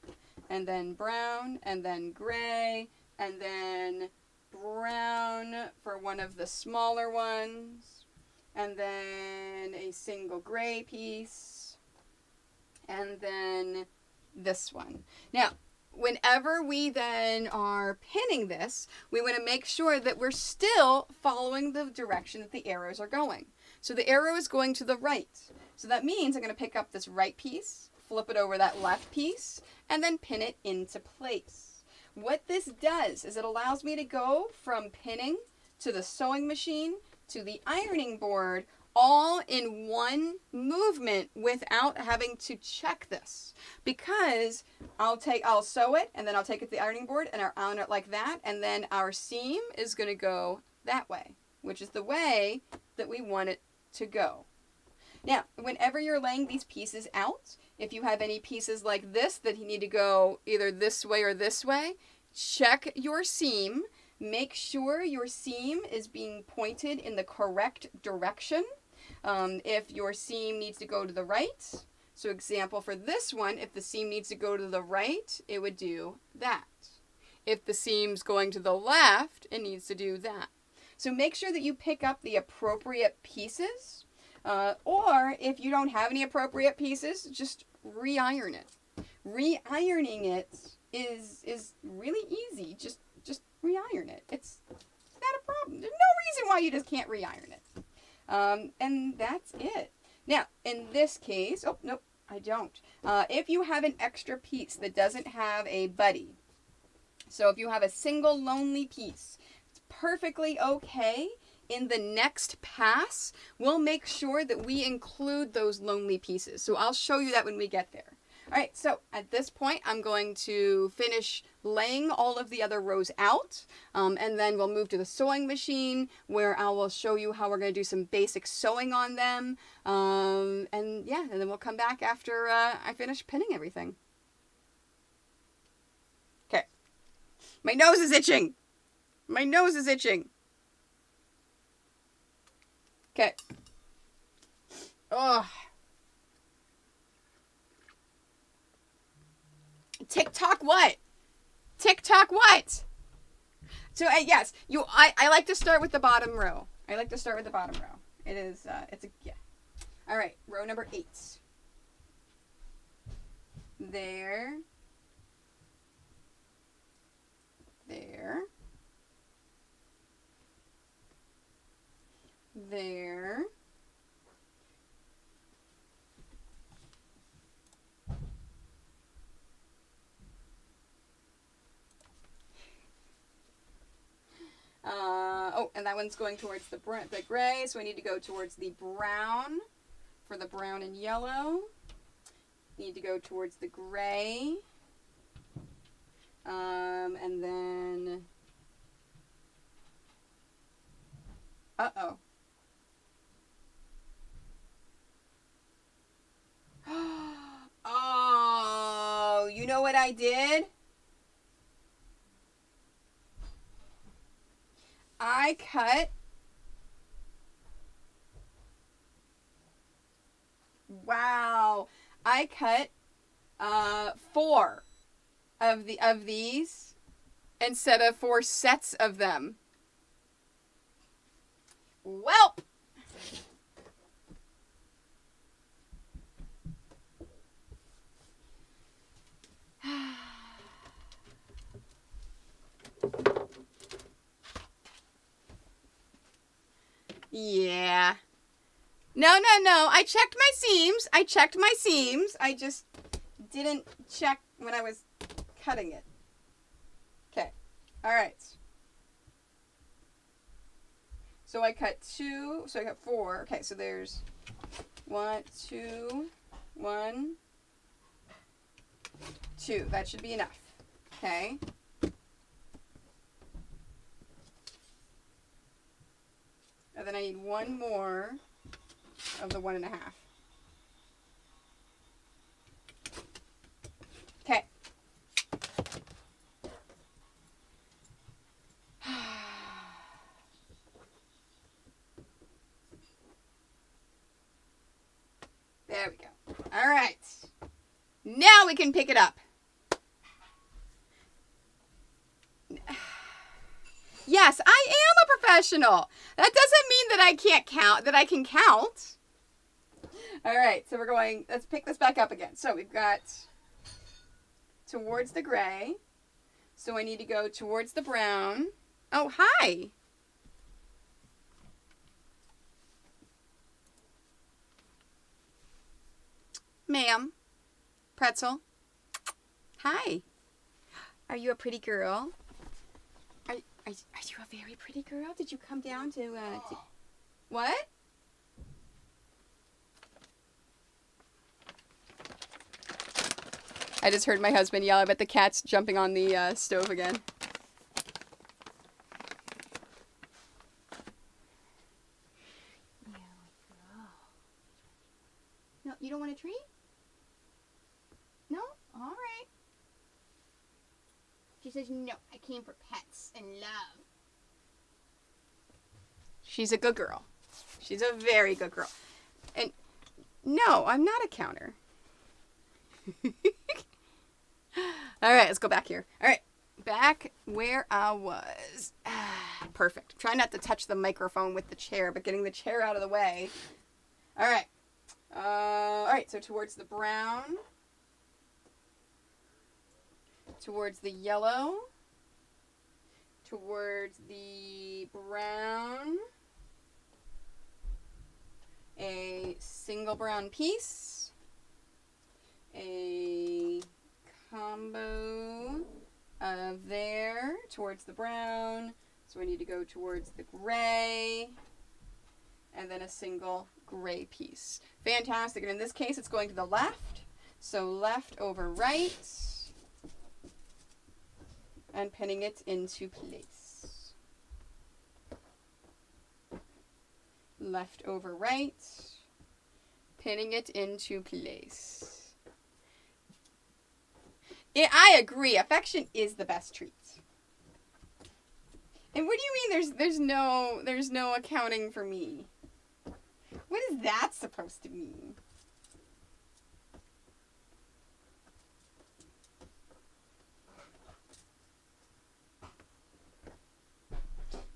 And then brown, and then gray, and then brown for one of the smaller ones, and then a single gray piece, And then this one. Now, whenever we then are pinning this, we want to make sure that we're still following the direction that the arrows are going. So the arrow is going to the right. So that means I'm going to pick up this right piece, flip it over that left piece, and then pin it into place. What this does is it allows me to go from pinning to the sewing machine to the ironing board all in one movement without having to check this, because I'll sew it and then I'll take it to the ironing board and I'll iron it like that, and then our seam is going to go that way, which is the way that we want it to go. Now, whenever you're laying these pieces out, if you have any pieces like this that you need to go either this way or this way, check your seam. Make sure your seam is being pointed in the correct direction. If your seam needs to go to the right, so example for this one, if the seam needs to go to the right, it would do that. If the seam's going to the left, it needs to do that. So make sure that you pick up the appropriate pieces, or if you don't have any appropriate pieces, just re-iron it. Re-ironing it is really easy. Just re-iron it. It's not a problem. There's no reason why you just can't re-iron it. And that's it. Now, in this case, oh, nope, I don't. If you have an extra piece that doesn't have a buddy, so if you have a single lonely piece, it's perfectly okay. In the next pass, we'll make sure that we include those lonely pieces. So I'll show you that when we get there. All right, so at this point, I'm going to finish laying all of the other rows out, and then we'll move to the sewing machine, where I will show you how we're going to do some basic sewing on them, and then we'll come back after I finish pinning everything. Okay. My nose is itching. My nose is itching. Okay. Ugh. TikTok what? TikTok what? So yes, I like to start with the bottom row. I like to start with the bottom row. It is yeah. All right, row number 8. There. There. There. And that one's going towards the gray, so I need to go towards the brown for the brown and yellow. Need to go towards the gray. And then... Uh-oh. Oh, you know what I did? I cut I cut 4 of these instead of 4 sets of them. Well, yeah. No. I checked my seams. I just didn't check when I was cutting it. Okay. All right. So I cut 2. So I got 4. Okay, so there's 1, 2, 1, 2. That should be enough. Okay. And then I need 1 more of the 1.5. Okay. There we go. All right. Now we can pick it up. Yes, I am a professional. That doesn't mean that I can't count, that I can count. All right, so we're going, let's pick this back up again. So we've got towards the gray. So I need to go towards the brown. Oh, hi. Ma'am. Pretzel. Hi. Are you a pretty girl? Are you a very pretty girl? Did you come down to what? I just heard my husband yell. I bet the cat's jumping on the stove again. No, you don't want a treat? No? All right. She says, no, I came for pets and love. She's a good girl. She's a very good girl. And no, I'm not a counter. All right, let's go back here. All right, back where I was. Perfect. Try not to touch the microphone with the chair, but getting the chair out of the way. All right. All right, so towards the brown. Towards the yellow. Towards the brown. A single brown piece. A combo of there towards the brown. So I need to go towards the gray. And then a single gray piece. Fantastic. And in this case, it's going to the left. So left over right. And pinning it into place. Left over right. Pinning it into place. Yeah, I agree. Affection is the best treat. And what do you mean there's no accounting for me? What is that supposed to mean?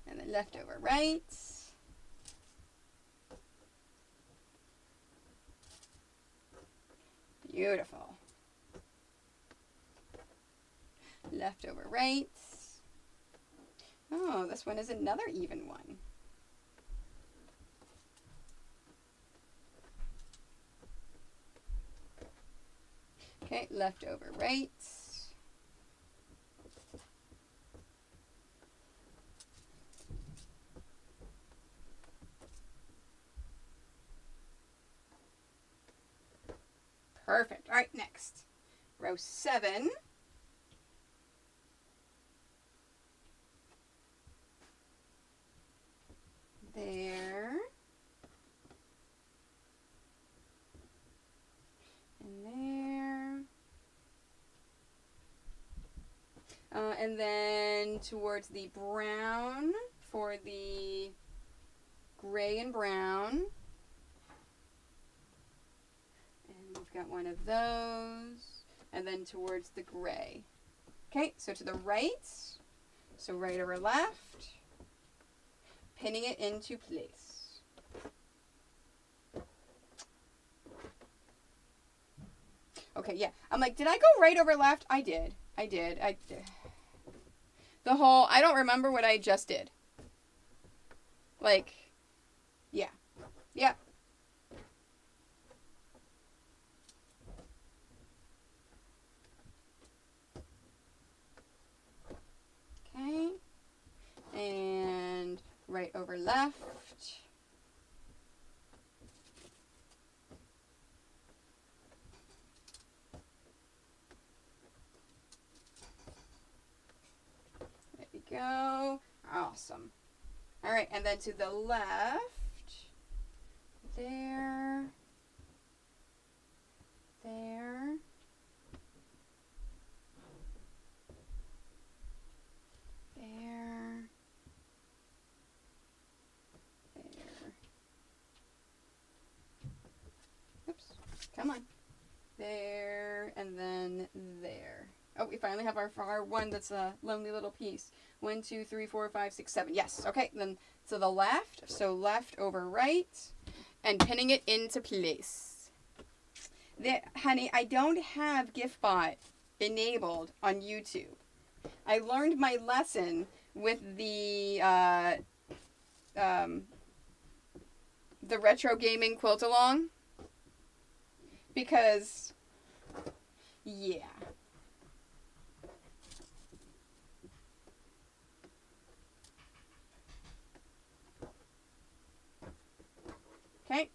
And then left over right. Beautiful. Left over right. Oh, this one is another even one. Okay, left over right. Perfect. All right, next. Row 7. There. And there. And then towards the brown for the gray and brown. And we've got one of those. And then towards the gray. Okay, so to the right. So right over left. Pinning it into place. Okay, yeah. I'm like, did I go right over left? I did. The whole, I don't remember what I just did. Like, yeah. Yeah. Okay. And right over left. There we go. Awesome. All right, and then to the left. There. There. There. There. Oops. Come on. There, and then there. Oh, we finally have our one that's a lonely little piece. 1, 2, 3, 4, 5, 6, 7. Yes. Okay. Then to the left. So left over right. And pinning it into place. Honey, I don't have GIFBot enabled on YouTube. I learned my lesson with the retro gaming quilt along because, yeah. Okay.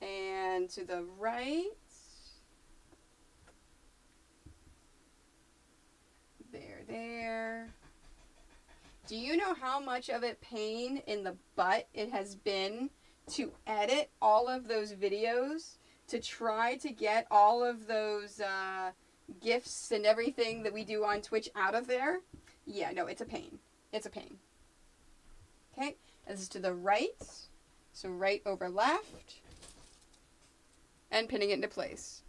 And to the right. There. Do you know how much of a pain in the butt it has been to edit all of those videos, to try to get all of those GIFs and everything that we do on Twitch out of there? Yeah, no, it's a pain. It's a pain. Okay, this is to the right. So right over left. And pinning it into place.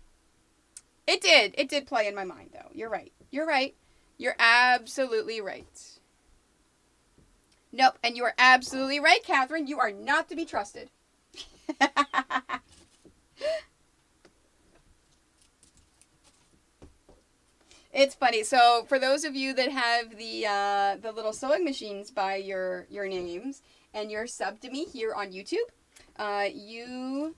It did play in my mind, though. You're right. You're absolutely right. Nope, and you are absolutely right, Catherine. You are not to be trusted. It's funny. So for those of you that have the little sewing machines by your names and you're subbed to me here on YouTube, you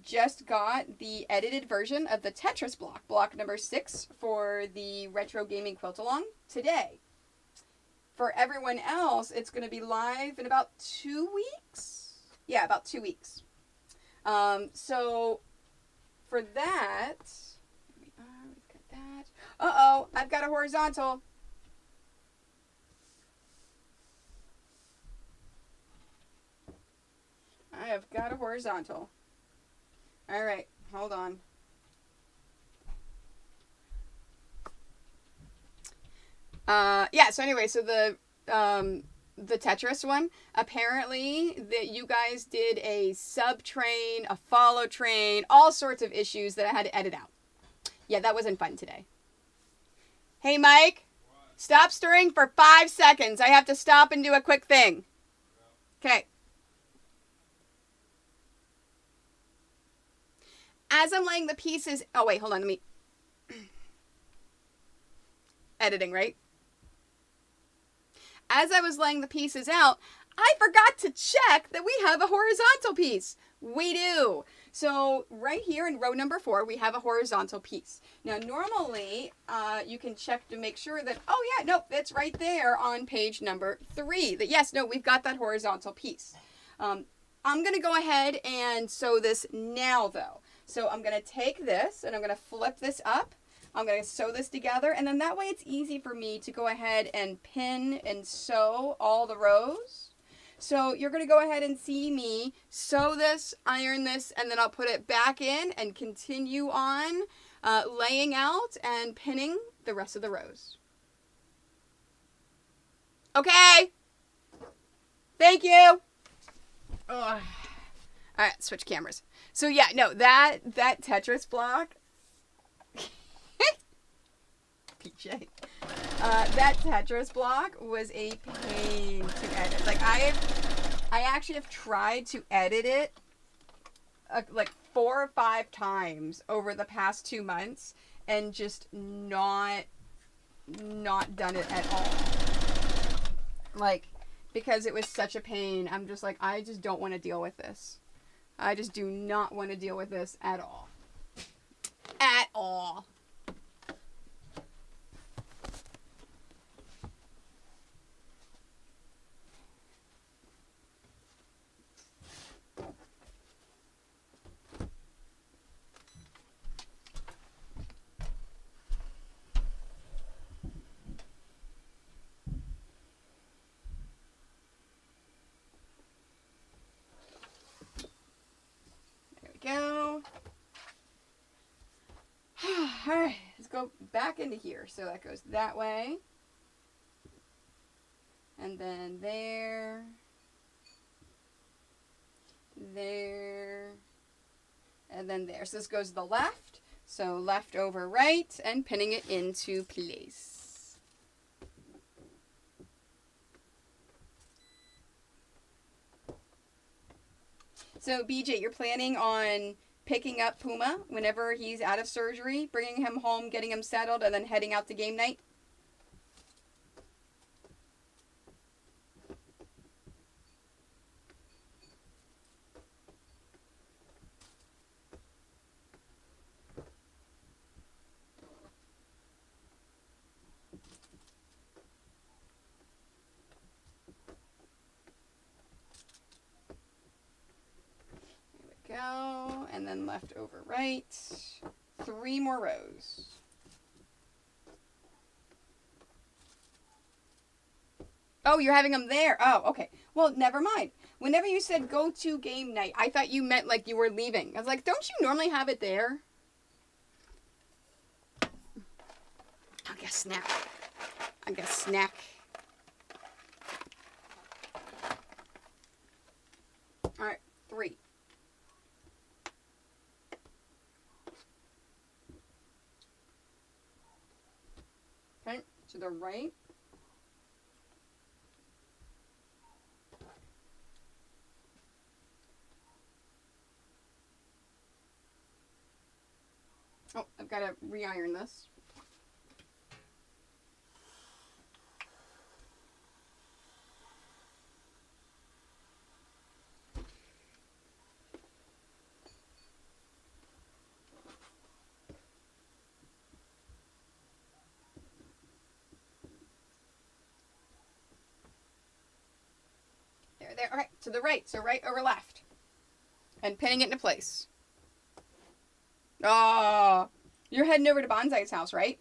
just got the edited version of the Tetris block number 6 for the Retro Gaming Quilt Along today. For everyone else, it's going to be live in about 2 weeks. Yeah, about 2 weeks. So for that, we've got that. Uh-oh, I've got a horizontal. I have got a horizontal. All right, hold on. Yeah, so anyway, so the Tetris one, apparently that you guys did a sub train, a follow train, all sorts of issues that I had to edit out. Yeah, that wasn't fun today. Hey, Mike, stop stirring for 5 seconds. I have to stop and do a quick thing. Okay. As I'm laying the pieces... Oh, wait, hold on. Let me... Editing, right? As I was laying the pieces out, I forgot to check that we have a horizontal piece. We do. So right here in row number 4, we have a horizontal piece. Now, normally, you can check to make sure that, oh, yeah, nope, it's right there on page number 3. That, yes, no, we've got that horizontal piece. I'm going to go ahead and sew this now, though. So I'm going to take this and I'm going to flip this up. I'm going to sew this together, and then that way it's easy for me to go ahead and pin and sew all the rows. So you're going to go ahead and see me sew this, iron this, and then I'll put it back in and continue on laying out and pinning the rest of the rows. Okay. Thank you. Ugh. All right, switch cameras. So yeah, no, that Tetris block, PJ, that Tetris block was a pain to edit. Like I actually have tried to edit it like 4 or 5 times over the past 2 months and just not done it at all. Like, because it was such a pain, I'm just like, I just don't want to deal with this. I just do not want to deal with this at all. At all. Go. All right, let's go back into here. So that goes that way. And then there. There. And then there. So this goes to the left. So left over right and pinning it into place. So BJ, you're planning on picking up Puma whenever he's out of surgery, bringing him home, getting him settled, and then heading out to game night? Go, and then left over right. 3 more rows. Oh, you're having them there. Oh, okay. Well, never mind. Whenever you said go to game night, I thought you meant like you were leaving. I was like, don't you normally have it there? I'll get a snack. I'll get a snack. All right, 3. Okay, to the right. Oh, I've got to re-iron this. There. Okay, to the right. So right over left. And pinning it into place. Oh, you're heading over to Bonsai's house, right?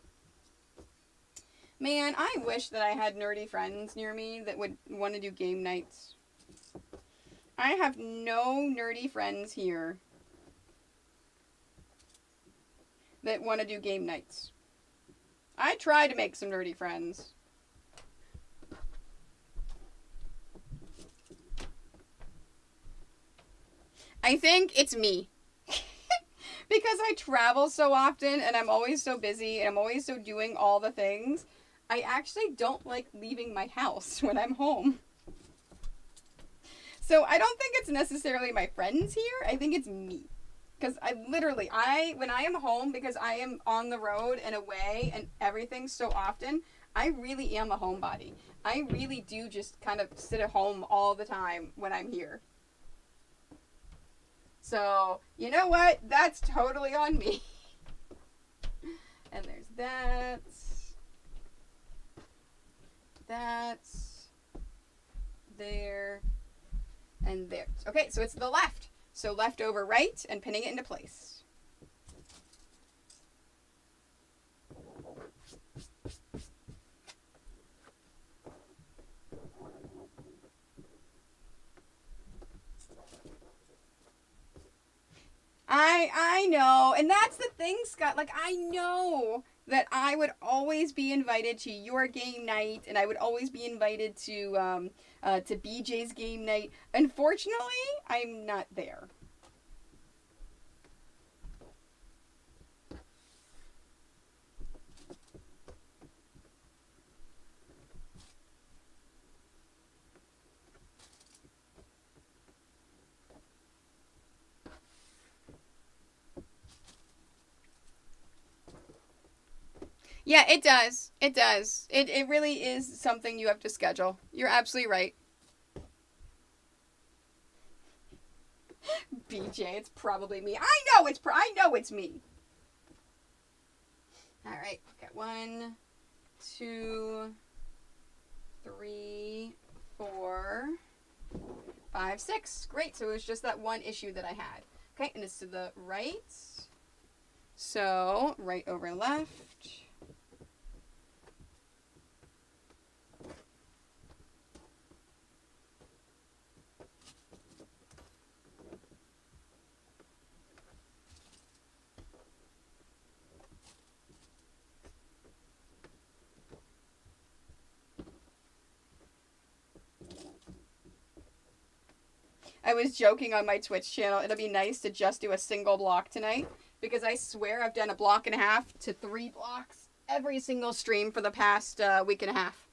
Man, I wish that I had nerdy friends near me that would want to do game nights. I have no nerdy friends here that want to do game nights. I try to make some nerdy friends. I think it's me. Because I travel so often and I'm always so busy and I'm always so doing all the things, I actually don't like leaving my house when I'm home. So I don't think it's necessarily my friends here. I think it's me. Because when I am home, because I am on the road and away and everything so often, I really am a homebody. I really do just kind of sit at home all the time when I'm here. So, you know what? That's totally on me. And there's that. That's there. And there. Okay, so it's the left. So left over right and pinning it into place. I know, and that's the thing, Scott. Like, I know that I would always be invited to your game night, and I would always be invited to BJ's game night. Unfortunately, I'm not there. Yeah, it does. It does. It really is something you have to schedule. You're absolutely right. BJ, it's probably me. I know it's me. All right, got 1, 2, 3, 4, 5, 6. Great. So it was just that one issue that I had. Okay, and it's to the right. So right over left. I was joking on my Twitch channel. It'll be nice to just do a single block tonight because I swear I've done a block and a half to 3 blocks every single stream for the past week and a half.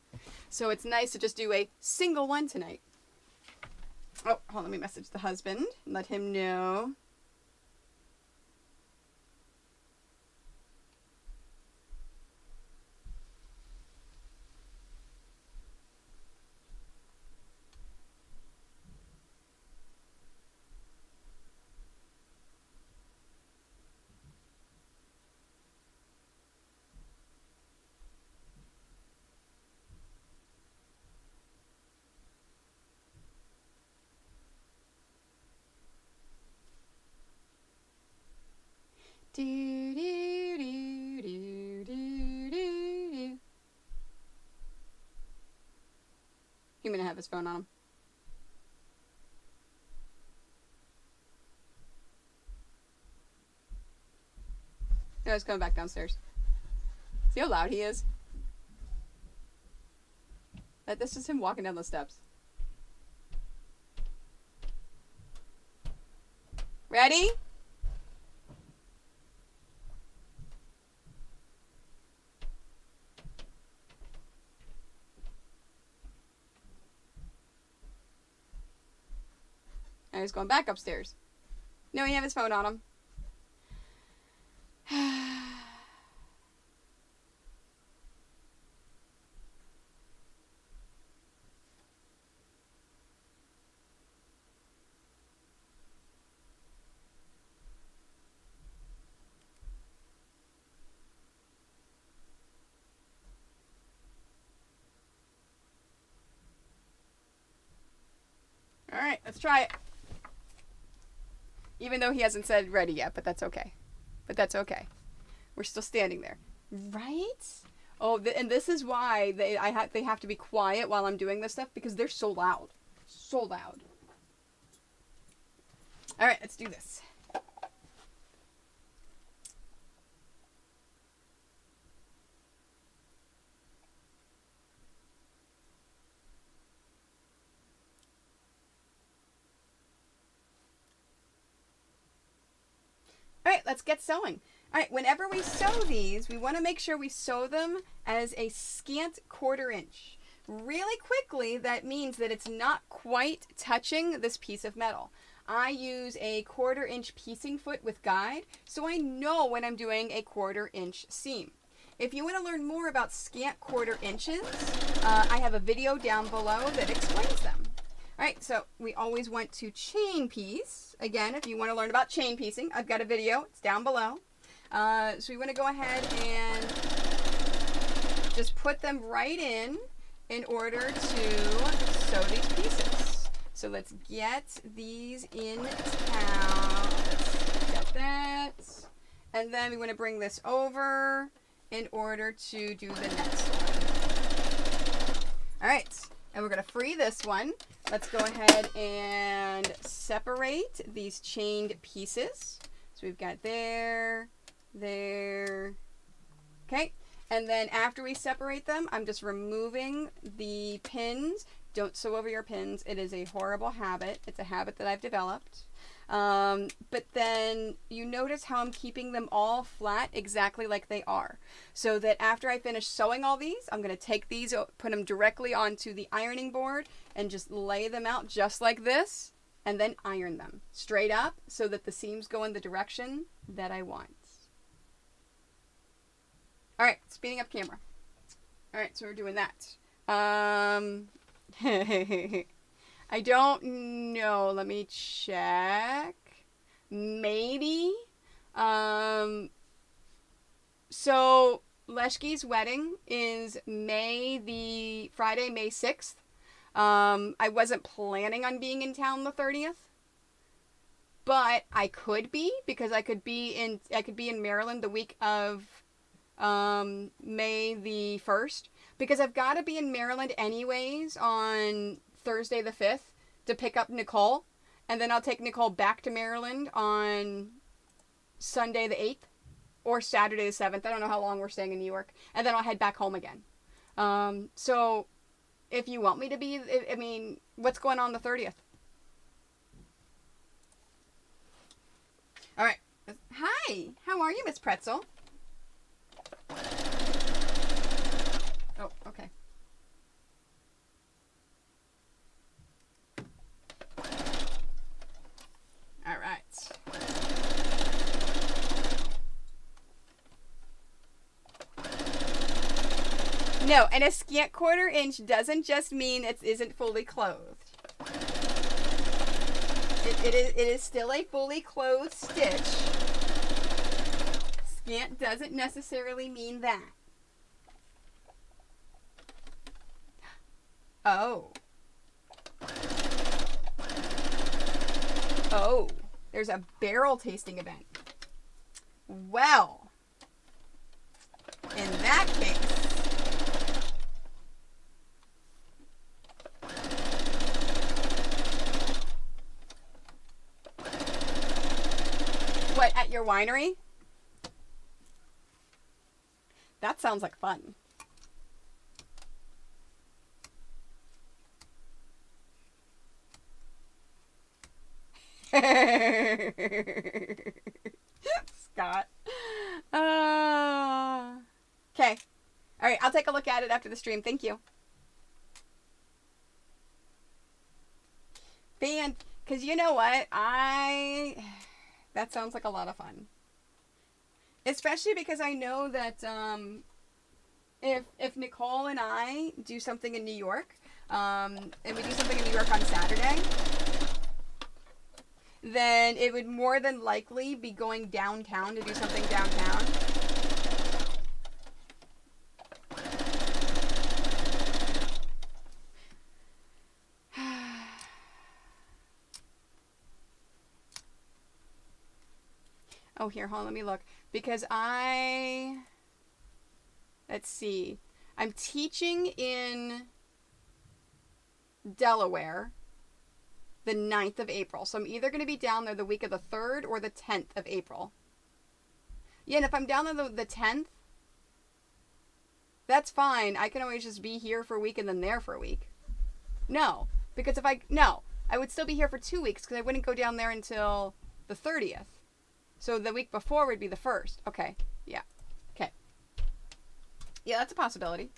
So it's nice to just do a single one tonight. Oh, hold on, let me message the husband and let him know. Do, do, do, do, do, do. He may have his phone on him. No, he's coming back downstairs. See how loud he is? That's just him walking down the steps. Ready? Now he's going back upstairs. No, he have his phone on him. All right, let's try it. Even though he hasn't said ready yet, but that's okay. But that's okay. We're still standing there. Right? Oh, and this is why they have to be quiet while I'm doing this stuff, because they're so loud. So loud. All right, let's do this. All right, let's get sewing. All right, whenever we sew these, we want to make sure we sew them as a scant 1/4 inch. Really quickly, that means that it's not quite touching this piece of metal. I use a 1/4 inch piecing foot with guide, so I know when I'm doing a 1/4 inch seam. If you want to learn more about scant 1/4 inches, I have a video down below that explains them. All right, so we always want to chain piece. Again, if you want to learn about chain piecing, I've got a video. It's down below. So we want to go ahead and just put them right in order to sew these pieces. So let's get these in town. Let's get that. And then we want to bring this over in order to do the next one. All right. And we're going to free this one. Let's go ahead and separate these chained pieces. So we've got there. Okay. And then after we separate them, I'm just removing the pins. Don't sew over your pins. It is a horrible habit. It's a habit that I've developed. But then you notice how I'm keeping them all flat exactly like they are. So that after I finish sewing all these, I'm going to take these, put them directly onto the ironing board and just lay them out just like this and then iron them straight up so that the seams go in the direction that I want. All right, speeding up camera. All right, so we're doing that. I don't know. Let me check. Maybe. So Leshki's wedding is Friday, May 6th. I wasn't planning on being in town the 30th. But I could be, because I could be in Maryland the week of May the 1st. Because I've got to be in Maryland anyways on Thursday the 5th to pick up Nicole, and then I'll take Nicole back to Maryland on Sunday the 8th or Saturday the 7th. I don't know how long we're staying in New York, and then I'll head back home again. So if you want me to be, I mean, what's going on the 30th? All right. Hi, how are you, Miss Pretzel? Oh, okay. All right. No, and a scant 1/4 inch doesn't just mean it isn't fully clothed. It is still a fully clothed stitch. Scant doesn't necessarily mean that. Oh. Oh, there's a barrel tasting event. Well, in that case, what, at your winery? That sounds like fun. Scott. Okay. All right, I'll take a look at it after the stream. Thank you. Because you know what? That sounds like a lot of fun. Especially because I know that if Nicole and I do something in New York, and we do something in New York on Saturday, then it would more than likely be going downtown to do something downtown. Oh, here, hold on, let me look. Because let's see. I'm teaching in Delaware the 9th of April. So I'm either going to be down there the week of the 3rd or the 10th of April. Yeah, and if I'm down there the 10th, that's fine. I can always just be here for a week and then there for a week. No, because I would still be here for 2 weeks because I wouldn't go down there until the 30th. So the week before would be the 1st. Okay, yeah. Okay. Yeah, that's a possibility.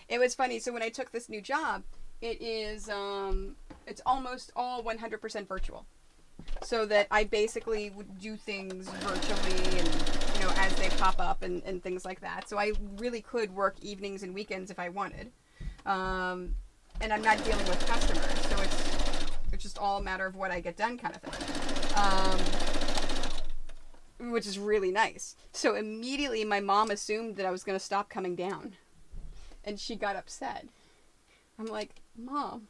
It was funny. So when I took this new job, it's almost all 100% virtual. So that I basically would do things virtually and, as they pop up and things like that. So I really could work evenings and weekends if I wanted. And I'm not dealing with customers. So it's just all a matter of what I get done kind of thing. Which is really nice. So immediately my mom assumed that I was going to stop coming down. And she got upset. I'm like, Mom,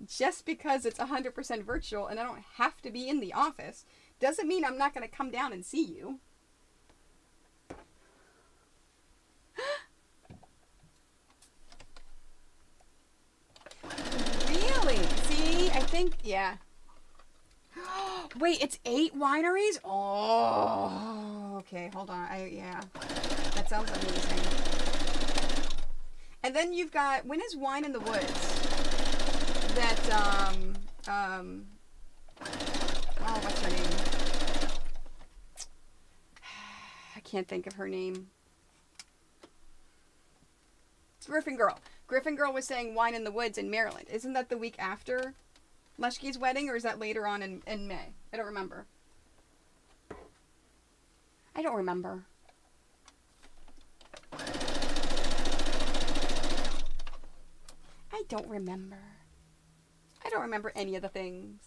just because it's 100% virtual and I don't have to be in the office doesn't mean I'm not going to come down and see you. Really? See, I think, yeah. Wait, it's 8 wineries? Oh, okay, hold on. Yeah, that sounds amazing. And then you've got, when is Wine in the Woods? That, oh, what's her name? I can't think of her name. It's Griffin Girl. Griffin Girl was saying Wine in the Woods in Maryland. Isn't that the week after Leshke's wedding, or is that later on in May? I don't remember. I don't remember. I don't remember. I don't remember any of the things.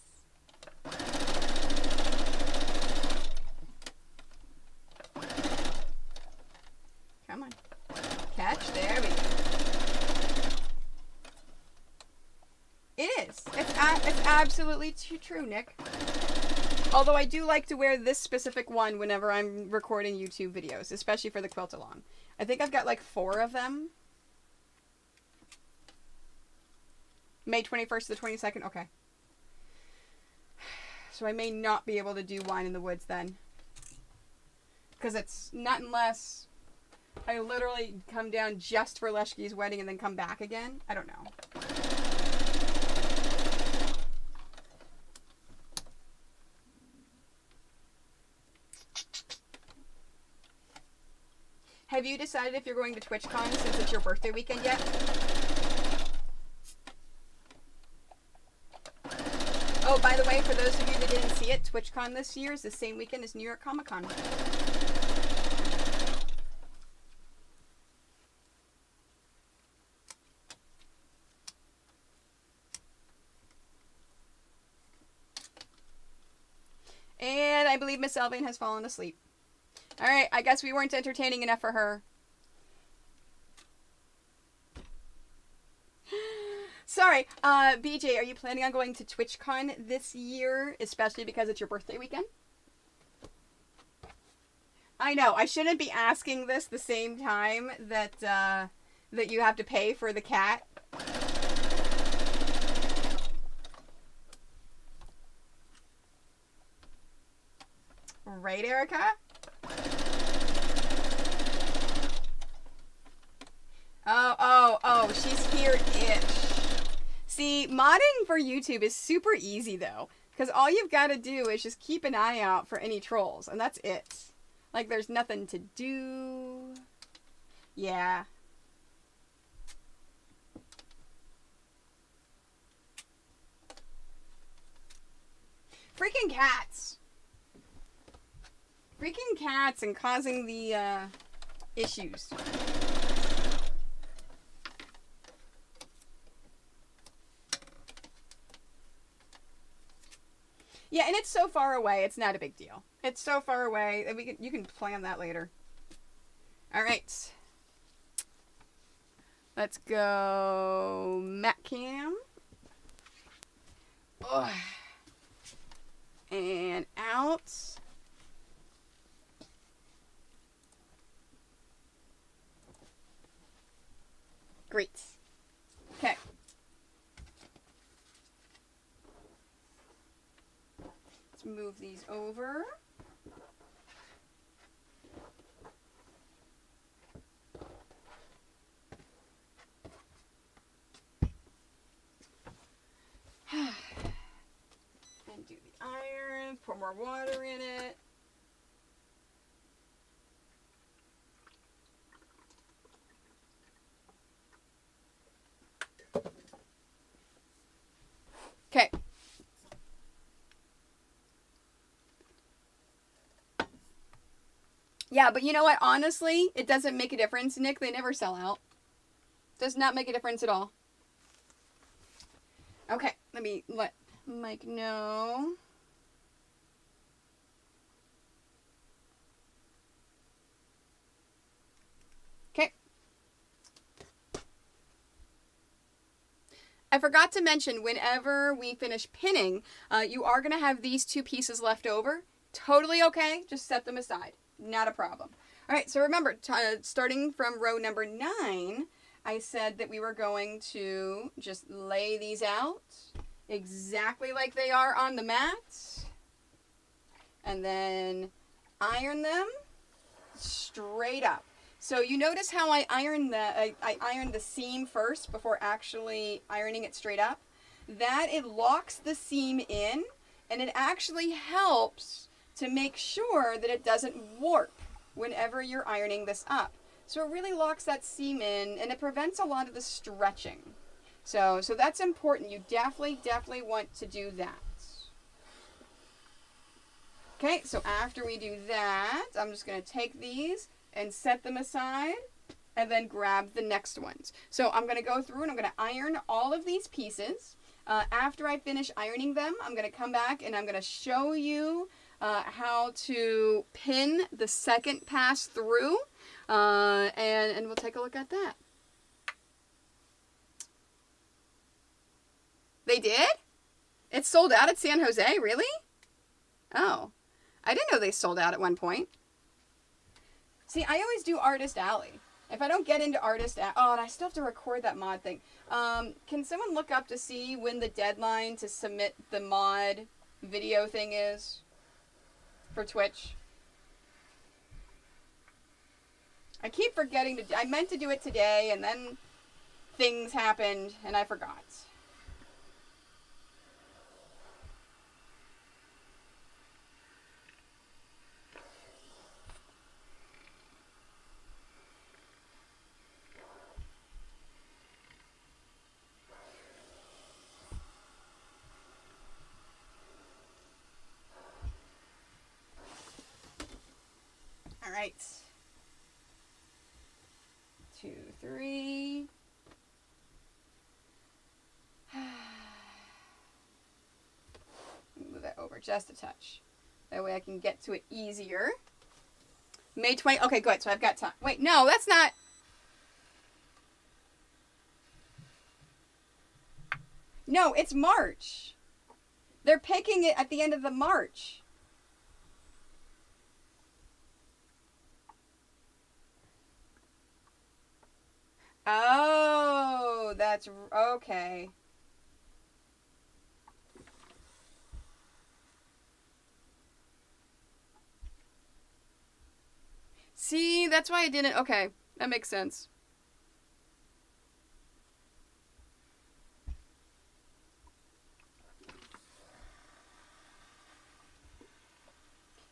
Come on. Catch. There we go. It is. It's absolutely true, Nick. Although I do like to wear this specific one whenever I'm recording YouTube videos, especially for the Quilt Along. I think I've got like 4 of them. May 21st to the 22nd? Okay. So I may not be able to do Wine in the Woods then. Because it's not unless I literally come down just for Leshke's wedding and then come back again. I don't know. Have you decided if you're going to TwitchCon since it's your birthday weekend yet? Oh, by the way, for those of you that didn't see it, TwitchCon this year is the same weekend as New York Comic Con. And I believe Miss Elvin has fallen asleep. Alright, I guess we weren't entertaining enough for her. sorry. BJ, are you planning on going to TwitchCon this year, especially because it's your birthday weekend? I know. I shouldn't be asking this the same time that that you have to pay for the cat. Right, Erica? Oh, she's here-ish. See, modding for YouTube is super easy, though. Because all you've got to do is just keep an eye out for any trolls, and that's it. Like, there's nothing to do. Yeah. Freaking cats. Freaking cats and causing the, issues. Yeah, and it's so far away, it's not a big deal. It's so far away that you can plan that later. All right. Let's go MacCam. Ugh. And out. Great. Okay. Let's move these over. And do the iron, pour more water in it. Okay. Yeah, but you know what? Honestly, it doesn't make a difference, Nick. They never sell out. Does not make a difference at all. Okay, let me let Mike know. Okay. I forgot to mention, whenever we finish pinning, you are going to have these two pieces left over. Totally okay. Just set them aside. Not a problem. All right, so remember, starting from row number 9, I said that we were going to just lay these out exactly like they are on the mat. And then iron them straight up. So you notice how I ironed the seam first before actually ironing it straight up? That it locks the seam in, and it actually helps to make sure that it doesn't warp whenever you're ironing this up. So it really locks that seam in, and it prevents a lot of the stretching. So that's important. You definitely want to do that. Okay, so after we do that, I'm just going to take these and set them aside, and then grab the next ones. So I'm going to go through and I'm going to iron all of these pieces. After I finish ironing them, I'm going to come back and I'm going to show you how to pin the second pass through, and we'll take a look at that. They did? It's sold out at San Jose, really? Oh, I didn't know they sold out at one point. See, I always do Artist Alley. If I don't get into Artist Alley, oh, and I still have to record that mod thing. Can someone look up to see when the deadline to submit the mod video thing is for Twitch? I keep forgetting to. I meant to do it today, and then things happened, and I forgot. All right. 2, 3. Move that over just a touch. That way I can get to it easier. May 20. Okay, good. So I've got time. Wait, no, that's not. No, it's March. They're picking it at the end of the March. Oh, that's okay. See, that's why I didn't. Okay, that makes sense.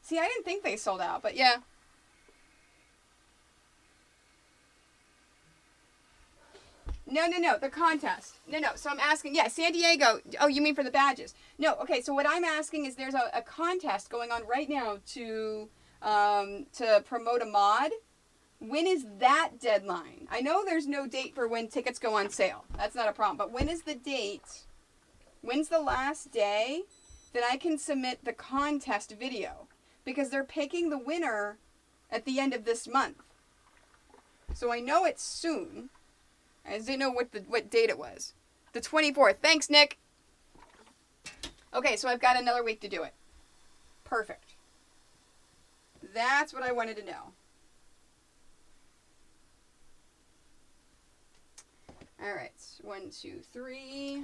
See, I didn't think they sold out, but yeah. No, the contest. No. So I'm asking, yeah, San Diego. Oh, you mean for the badges? No, okay, so what I'm asking is there's a contest going on right now to promote a mod. When is that deadline? I know there's no date for when tickets go on sale. That's not a problem. But when is the date? When's the last day that I can submit the contest video? Because they're picking the winner at the end of this month. So I know it's soon. I just didn't know what date it was. The 24th. Thanks, Nick. Okay, so I've got another week to do it. Perfect. That's what I wanted to know. All right. 1, 2, 3.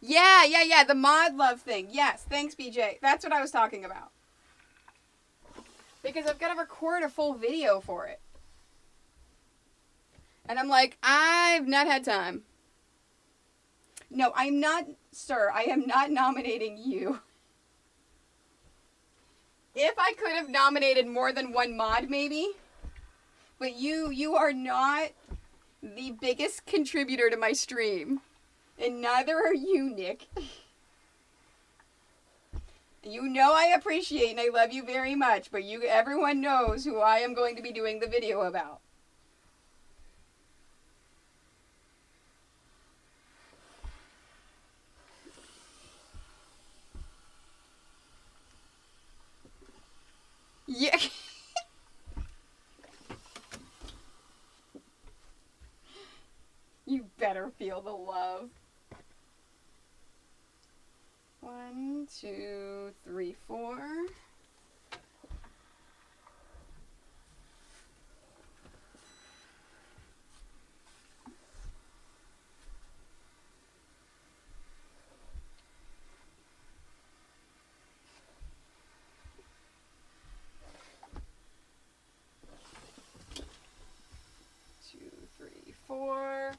Yeah. The mod love thing. Yes. Thanks, BJ. That's what I was talking about. Because I've got to record a full video for it. And I'm like, I've not had time. No, I'm not, sir. I am not nominating you. If I could have nominated more than one mod, maybe. But you are not the biggest contributor to my stream. And neither are you, Nick. You know I appreciate and I love you very much, but everyone knows who I am going to be doing the video about. Yeah. You better feel the love. 1, 2, 3, 4. Four.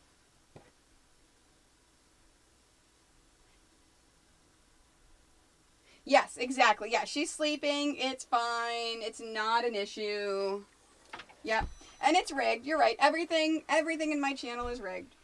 Yes, exactly. Yeah, she's sleeping. It's fine. It's not an issue. Yep. And it's rigged. You're right. Everything in my channel is rigged.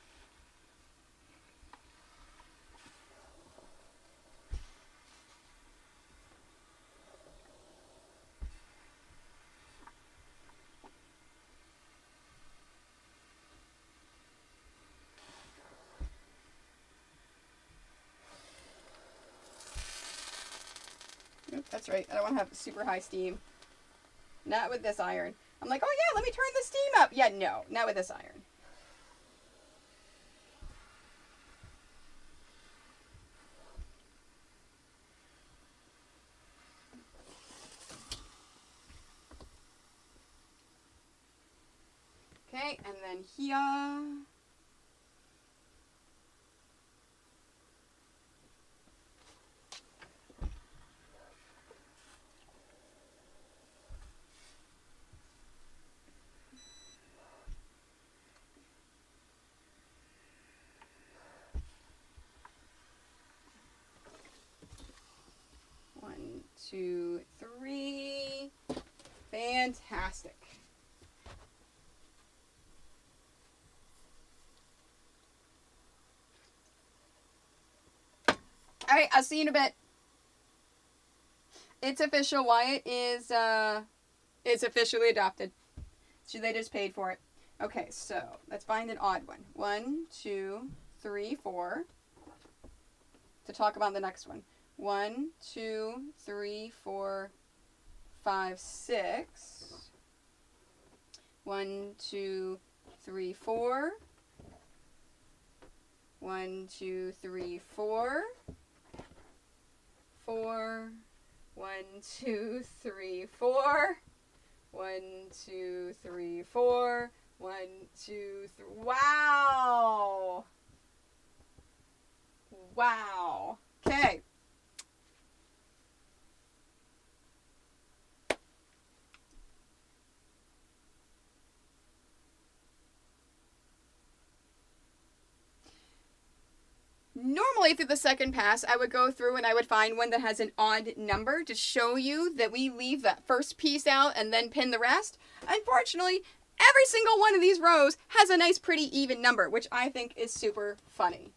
That's right. I don't want to have super high steam. Not with this iron. I'm like, oh yeah, let me turn the steam up. Yeah, no, not with this iron. Okay, and then here. One, two, three. Fantastic. All right, I'll see you in a bit. It's official. Wyatt is officially adopted. So they just paid for it. Okay, so let's find an odd one. 1, 2, 3, 4. To talk about the next one. 1, 2, 3, 4, 5, 6. 1, 2, 3, 4. 1, 2, 3, 4. 4. 1, 2, 3, 4. 1, 2, 3, 4. 1, 2, 3. Wow! Wow. Okay. Normally through the second pass, I would go through and I would find one that has an odd number to show you that we leave that first piece out and then pin the rest. Unfortunately, every single one of these rows has a nice pretty even number, which I think is super funny.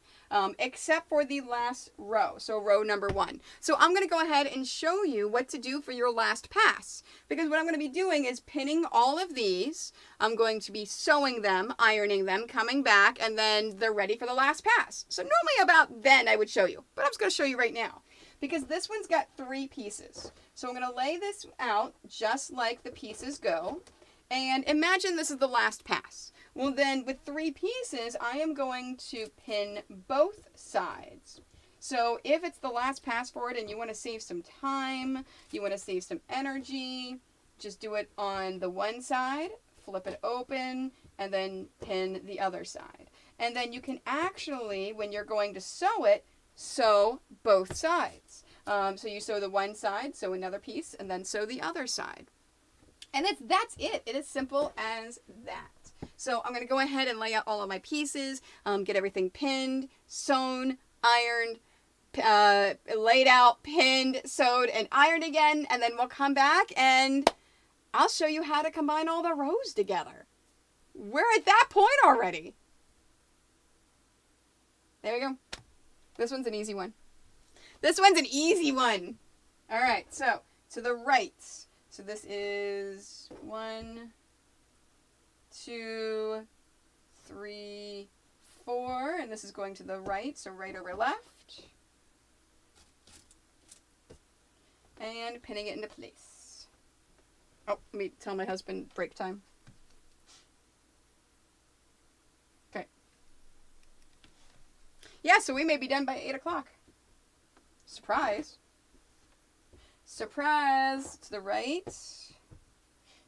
Except for the last row, so row number 1. So I'm going to go ahead and show you what to do for your last pass, because what I'm going to be doing is pinning all of these. I'm going to be sewing them, ironing them, coming back, and then they're ready for the last pass. So normally about then I would show you, but I'm just going to show you right now, because this one's got 3 pieces. So I'm going to lay this out just like the pieces go, and imagine this is the last pass. Well then, with 3 pieces, I am going to pin both sides. So if it's the last pass for it and you want to save some time, you want to save some energy, just do it on the one side, flip it open, and then pin the other side. And then you can actually, when you're going to sew it, sew both sides. So you sew the one side, sew another piece, and then sew the other side. And that's it. It is simple as that. So I'm going to go ahead and lay out all of my pieces, get everything pinned, sewn, ironed, laid out, pinned, sewed, and ironed again. And then we'll come back and I'll show you how to combine all the rows together. We're at that point already. There we go. This one's an easy one. This one's an easy one. All right, so to the right. So this is 1, 2, 3, 4, and this is going to the right, so right over left. And pinning it into place. Oh, let me tell my husband break time. Okay. Yeah, so we may be done by 8 o'clock. Surprise. Surprise to the right.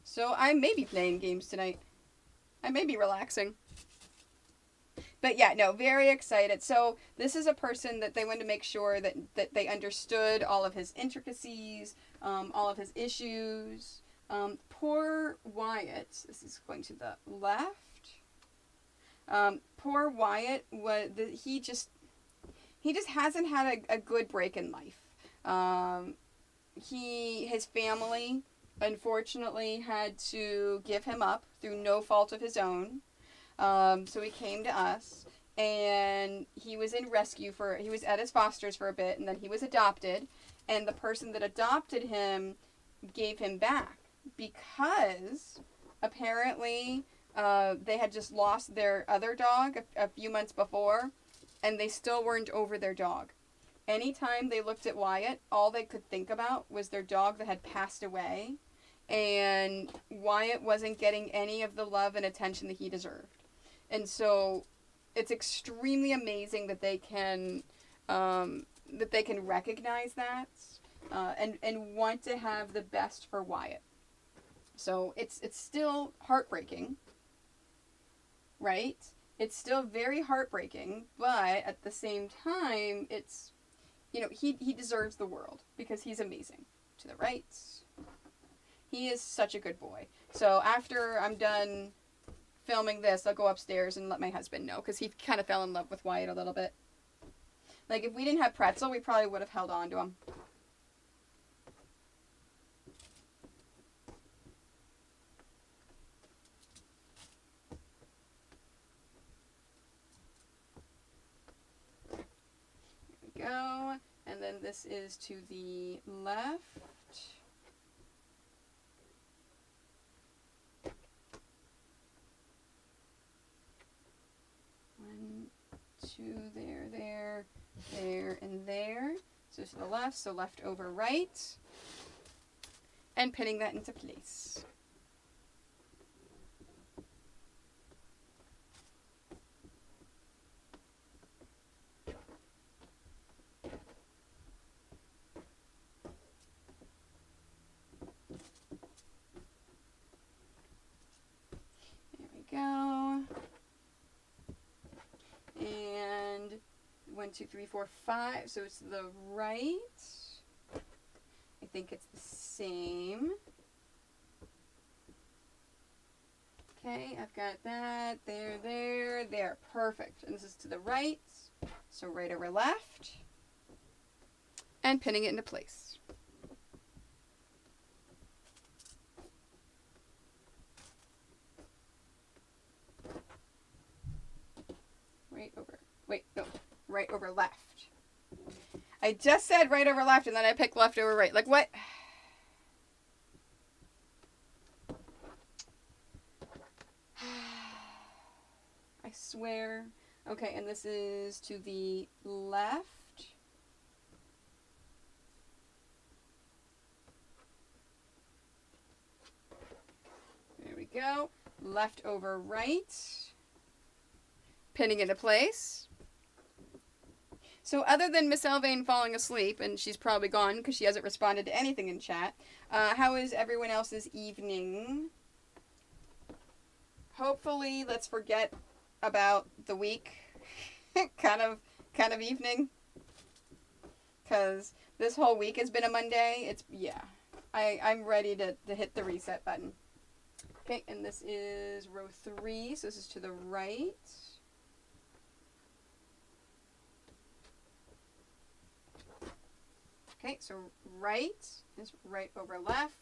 So I may be playing games tonight. I may be relaxing. But yeah, no, very excited. So this is a person that they wanted to make sure that they understood all of his intricacies, all of his issues. Poor Wyatt, this is going to the left. Poor Wyatt, he just hasn't had a good break in life. His family, unfortunately, had to give him up through no fault of his own. So he came to us, and he was in rescue he was at his foster's for a bit, and then he was adopted, and the person that adopted him gave him back because apparently they had just lost their other dog a few months before, and they still weren't over their dog. Anytime they looked at Wyatt, all they could think about was their dog that had passed away, and Wyatt wasn't getting any of the love and attention that he deserved. And so it's extremely amazing that they can recognize that and want to have the best for Wyatt. So it's still heartbreaking, right? It's still very heartbreaking, but at the same time, it's, he deserves the world because he's amazing. To the right. He is such a good boy. So after I'm done filming this, I'll go upstairs and let my husband know, because he kind of fell in love with Wyatt a little bit. Like, if we didn't have Pretzel, we probably would have held on to him. There we go. And then this is to the left. 1, 2, there, and there. So to the left, so left over right. and pinning that into place. There we go. And 1, 2, 3, 4, 5. So it's the right. I think it's the same. Okay, I've got that. There. Perfect. And this is to the right. So right over left. And pinning it into place. Right over left. I just said right over left and then I picked left over right. Like what? I swear. Okay, and this is to the left. There we go. Left over right. Pinning into place. So other than Miss Elvain falling asleep, and she's probably gone because she hasn't responded to anything in chat, how is everyone else's evening? Hopefully, let's forget about the week kind of evening. Because this whole week has been a Monday. I'm ready to hit the reset button. Okay, and this is row 3, so this is to the right. Okay, so right is right over left.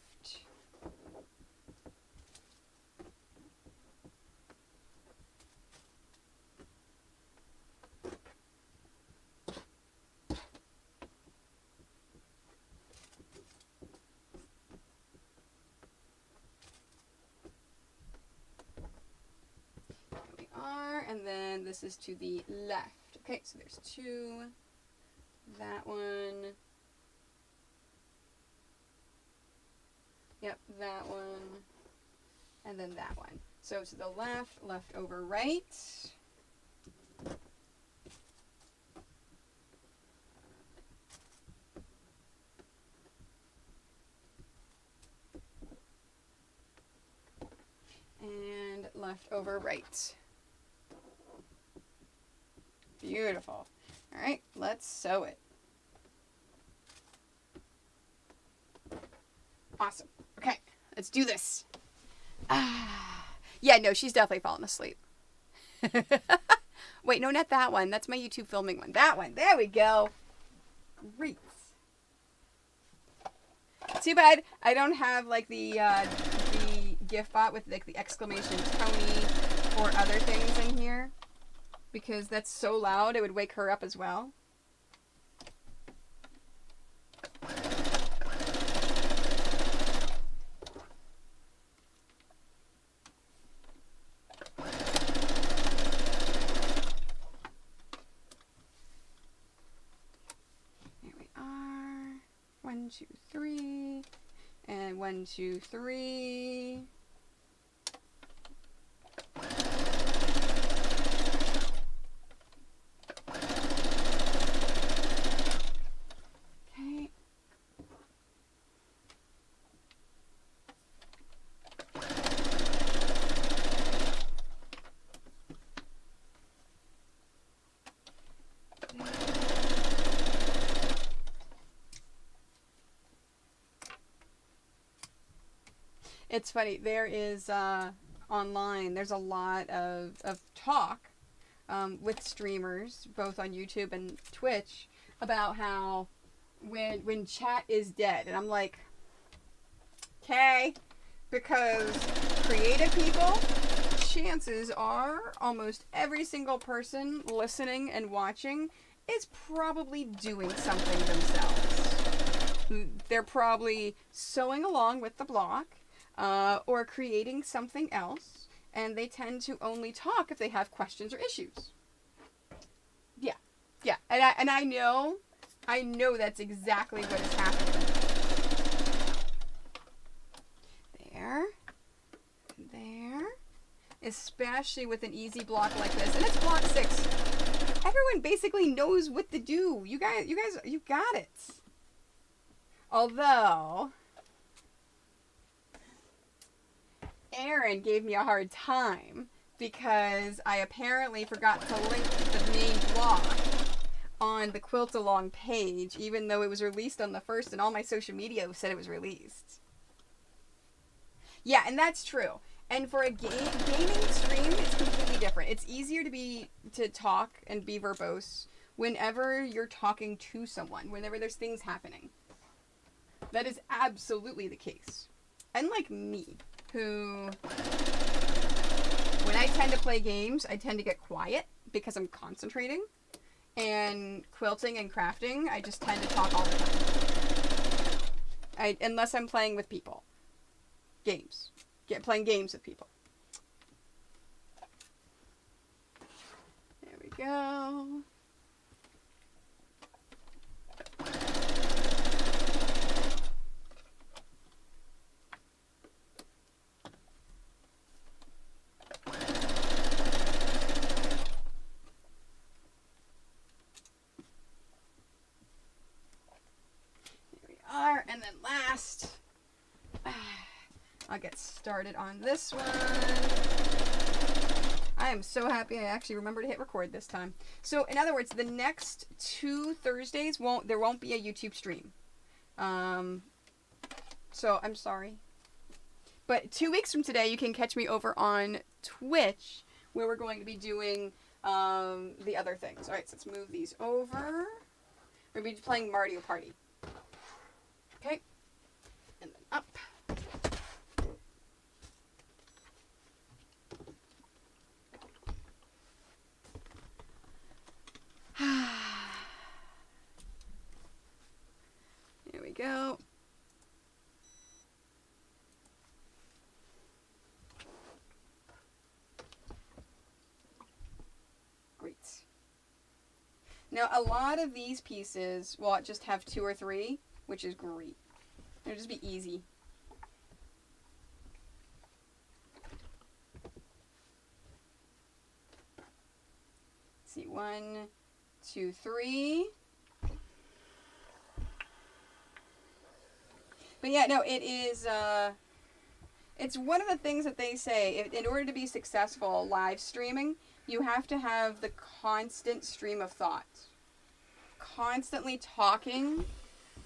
There we are, and then this is to the left. Okay, so there's 2, that one. Yep, that one, and then that one. So to the left, left over right. And left over right. Beautiful. All right, let's sew it. Awesome. Okay, let's do this. Yeah, no, she's definitely fallen asleep. Wait, no, not that one. That's my YouTube filming one. That one. There we go. Great. Too bad I don't have like the GIF bot with like the exclamation Toni or other things in here, because that's so loud it would wake her up as well. Here we are. 1, 2, 3. And 1, 2, 3. Okay. It's funny, there is online, there's a lot of talk with streamers, both on YouTube and Twitch, about how when chat is dead, and I'm like, okay, because creative people, chances are almost every single person listening and watching is probably doing something themselves. They're probably sewing along with the block, or creating something else, and they tend to only talk if they have questions or issues. Yeah, and I know that's exactly what is happening. there. Especially with an easy block like this. And it's block 6. Everyone basically knows what to do. You guys, you got it. Although, Aaron gave me a hard time because I apparently forgot to link the main block on the Quilt Along page, even though it was released on the 1st and all my social media said it was released. Yeah, and that's true. And for a gaming stream, it's completely different. It's easier to talk and be verbose whenever you're talking to someone, whenever there's things happening. That is absolutely the case. Unlike me, who, when I tend to play games, I tend to get quiet because I'm concentrating. And quilting and crafting, I just tend to talk all the time. Unless I'm playing with people. Games. Playing games with people. There we go. Here we are, and then last, I'll get started on this one. I am so happy I actually remembered to hit record this time. So, in other words, the next 2 Thursdays there won't be a YouTube stream. So I'm sorry. But 2 weeks from today, you can catch me over on Twitch, where we're going to be doing the other things. All right, so let's move these over. We're going to be playing Mario Party. Okay, and then up. Here we go. Great. Now, a lot of these pieces will just have 2 or 3, which is great. It'll just be easy. Let's see, 1, 2, 3. But yeah, no, it is, it's one of the things that they say, in order to be successful live streaming, you have to have the constant stream of thought. Constantly talking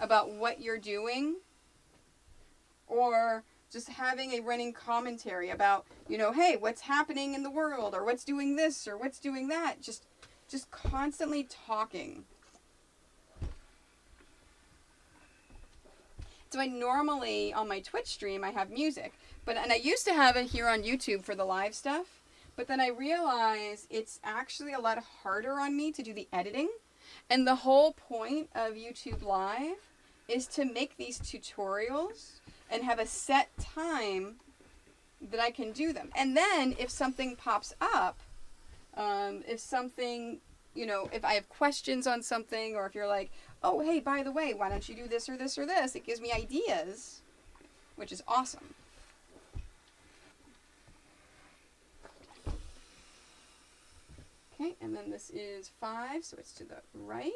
about what you're doing, or just having a running commentary about, hey, what's happening in the world, or what's doing this, or what's doing that. Just constantly talking. So I normally, on my Twitch stream, I have music. And I used to have it here on YouTube for the live stuff. But then I realized it's actually a lot harder on me to do the editing. And the whole point of YouTube Live is to make these tutorials and have a set time that I can do them. And then if something pops up, if something, if I have questions on something, or if you're like, oh, hey, by the way, why don't you do this or this or this? It gives me ideas, which is awesome. Okay, and then this is 5, so it's to the right.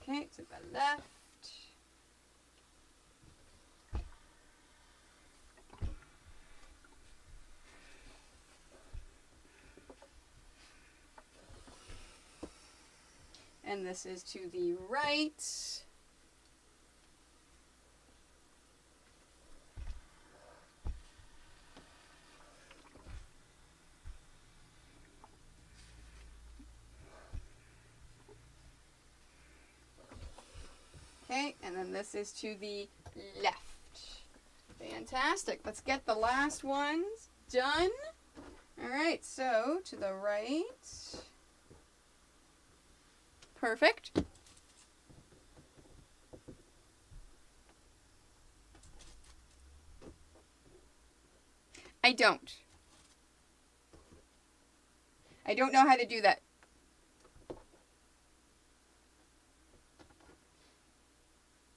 Okay, to the left. And this is to the right. Okay, and then this is to the left. Fantastic. Let's get the last ones done. All right, so to the right. Perfect. I don't. I don't know how to do that.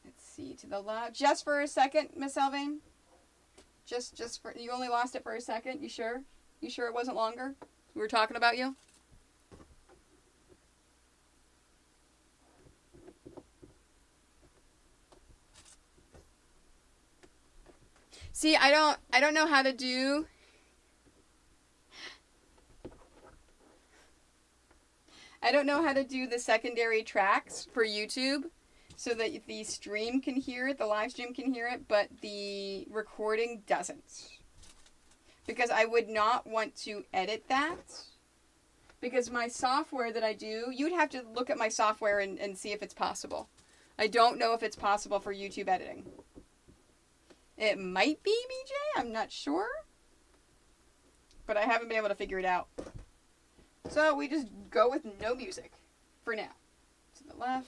Let's see, to the left. Just for a second, Miss Elvain? Just for, you only lost it for a second? You sure? You sure it wasn't longer? We were talking about you? See, I don't know how to do. I don't know how to do the secondary tracks for YouTube so that the stream can hear it, the live stream can hear it, but the recording doesn't. Because I would not want to edit that. Because my software that I do, you'd have to look at my software and see if it's possible. I don't know if it's possible for YouTube editing. It might be, BJ, I'm not sure. But I haven't been able to figure it out. So we just go with no music for now. To the left.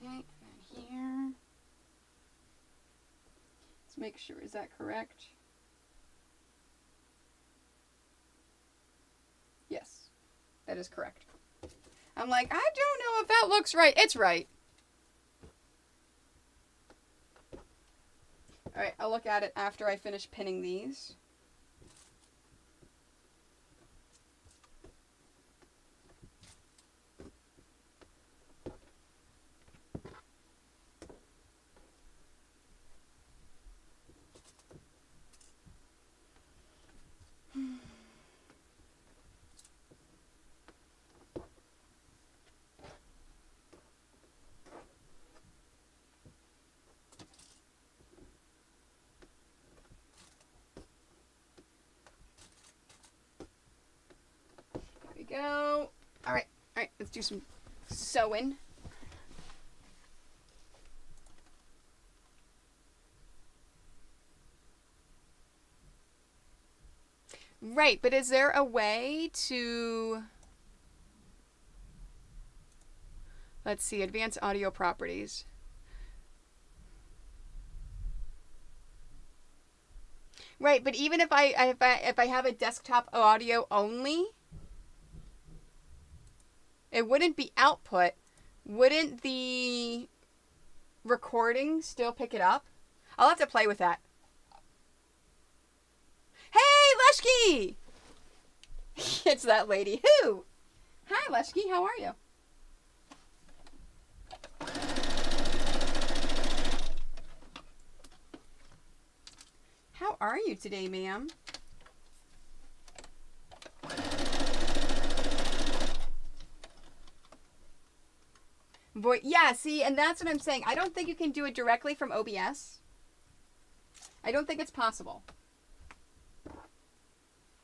Okay, and here. Let's make sure, is that correct? Yes, that is correct. I'm like, I don't know if that looks right. It's right. Alright, I'll look at it after I finish pinning these. Go. All right, let's do some sewing. Right, but is there a way to, let's see, advanced audio properties. Right, but even if I have a desktop audio only, it wouldn't be output. Wouldn't the recording still pick it up? I'll have to play with that. Hey, Leshki! It's that lady. Who? Hi, Leshki. How are you? How are you today, ma'am? Yeah, see, and that's what I'm saying. I don't think you can do it directly from OBS. I don't think it's possible.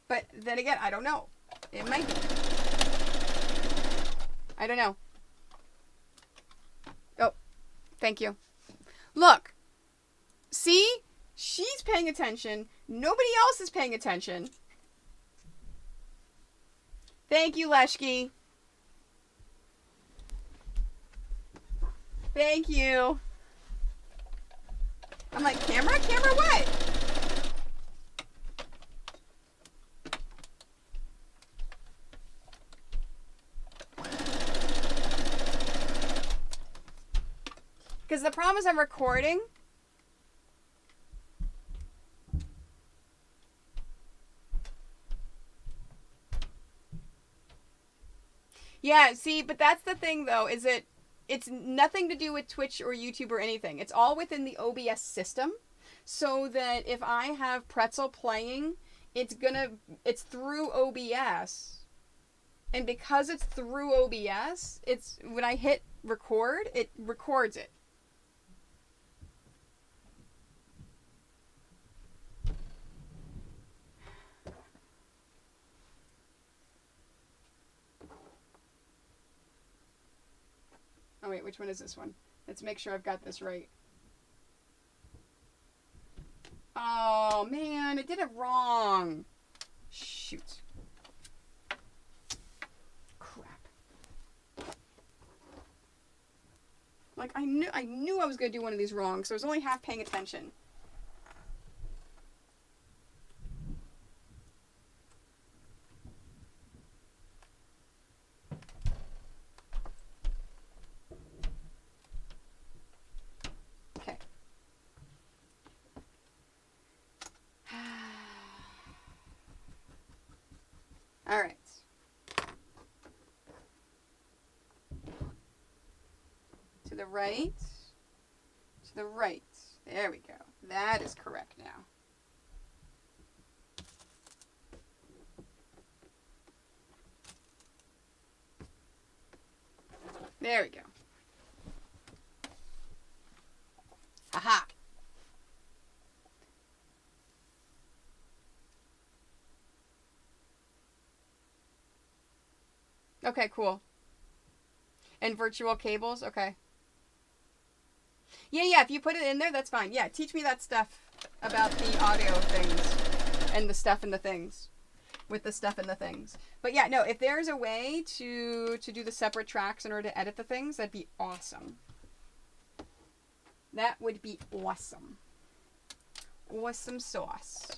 But then again, I don't know. It might be. I don't know. Oh, thank you. Look. See? She's paying attention. Nobody else is paying attention. Thank you, Leshki. Thank you. I'm like, camera? Camera what? Because the problem is I'm recording. Yeah, see, but that's the thing though, is it's nothing to do with Twitch or YouTube or anything. It's all within the OBS system. So that if I have Pretzel playing, it's through OBS. And because it's through OBS, it's when I hit record, it records it. Oh wait, which one is this one? Let's make sure I've got this right. Oh man, I did it wrong. Shoot. Crap. Like, I knew I was going to do one of these wrong, so I was only half paying attention. Okay. All right. To the right. To the right. There we go. That is correct now. There we go. Haha. Okay, cool. And virtual cables? Okay. Yeah, if you put it in there, that's fine. Yeah, teach me that stuff about the audio things and the stuff and the things. With the stuff and the things. But yeah, no, if there's a way to do the separate tracks in order to edit the things, that'd be awesome. That would be awesome. Awesome sauce.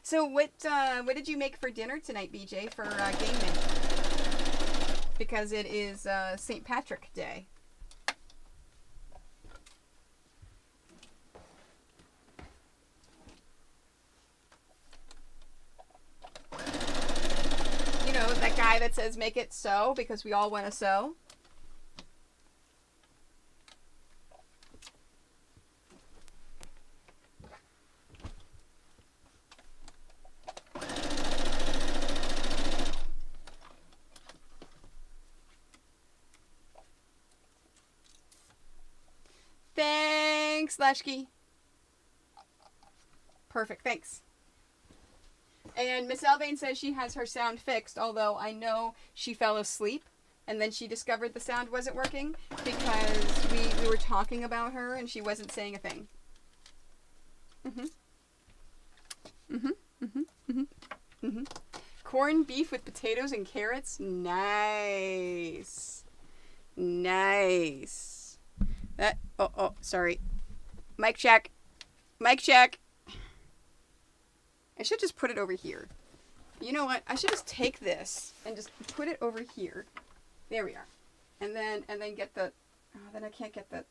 So what did you make for dinner tonight, BJ, for game night? Because it is St. Patrick Day. You know, that guy that says make it so because we all want to sew. Thanks, Lashki. Perfect, thanks. And Miss Elvain says she has her sound fixed, although I know she fell asleep and then she discovered the sound wasn't working because we were talking about her and she wasn't saying a thing. Corned beef with potatoes and carrots? Nice. Nice. That, oh, sorry. Mic check. Mic check. I should just put it over here. You know what? I should just take this and just put it over here. There we are. And then get the, oh, then I can't get the,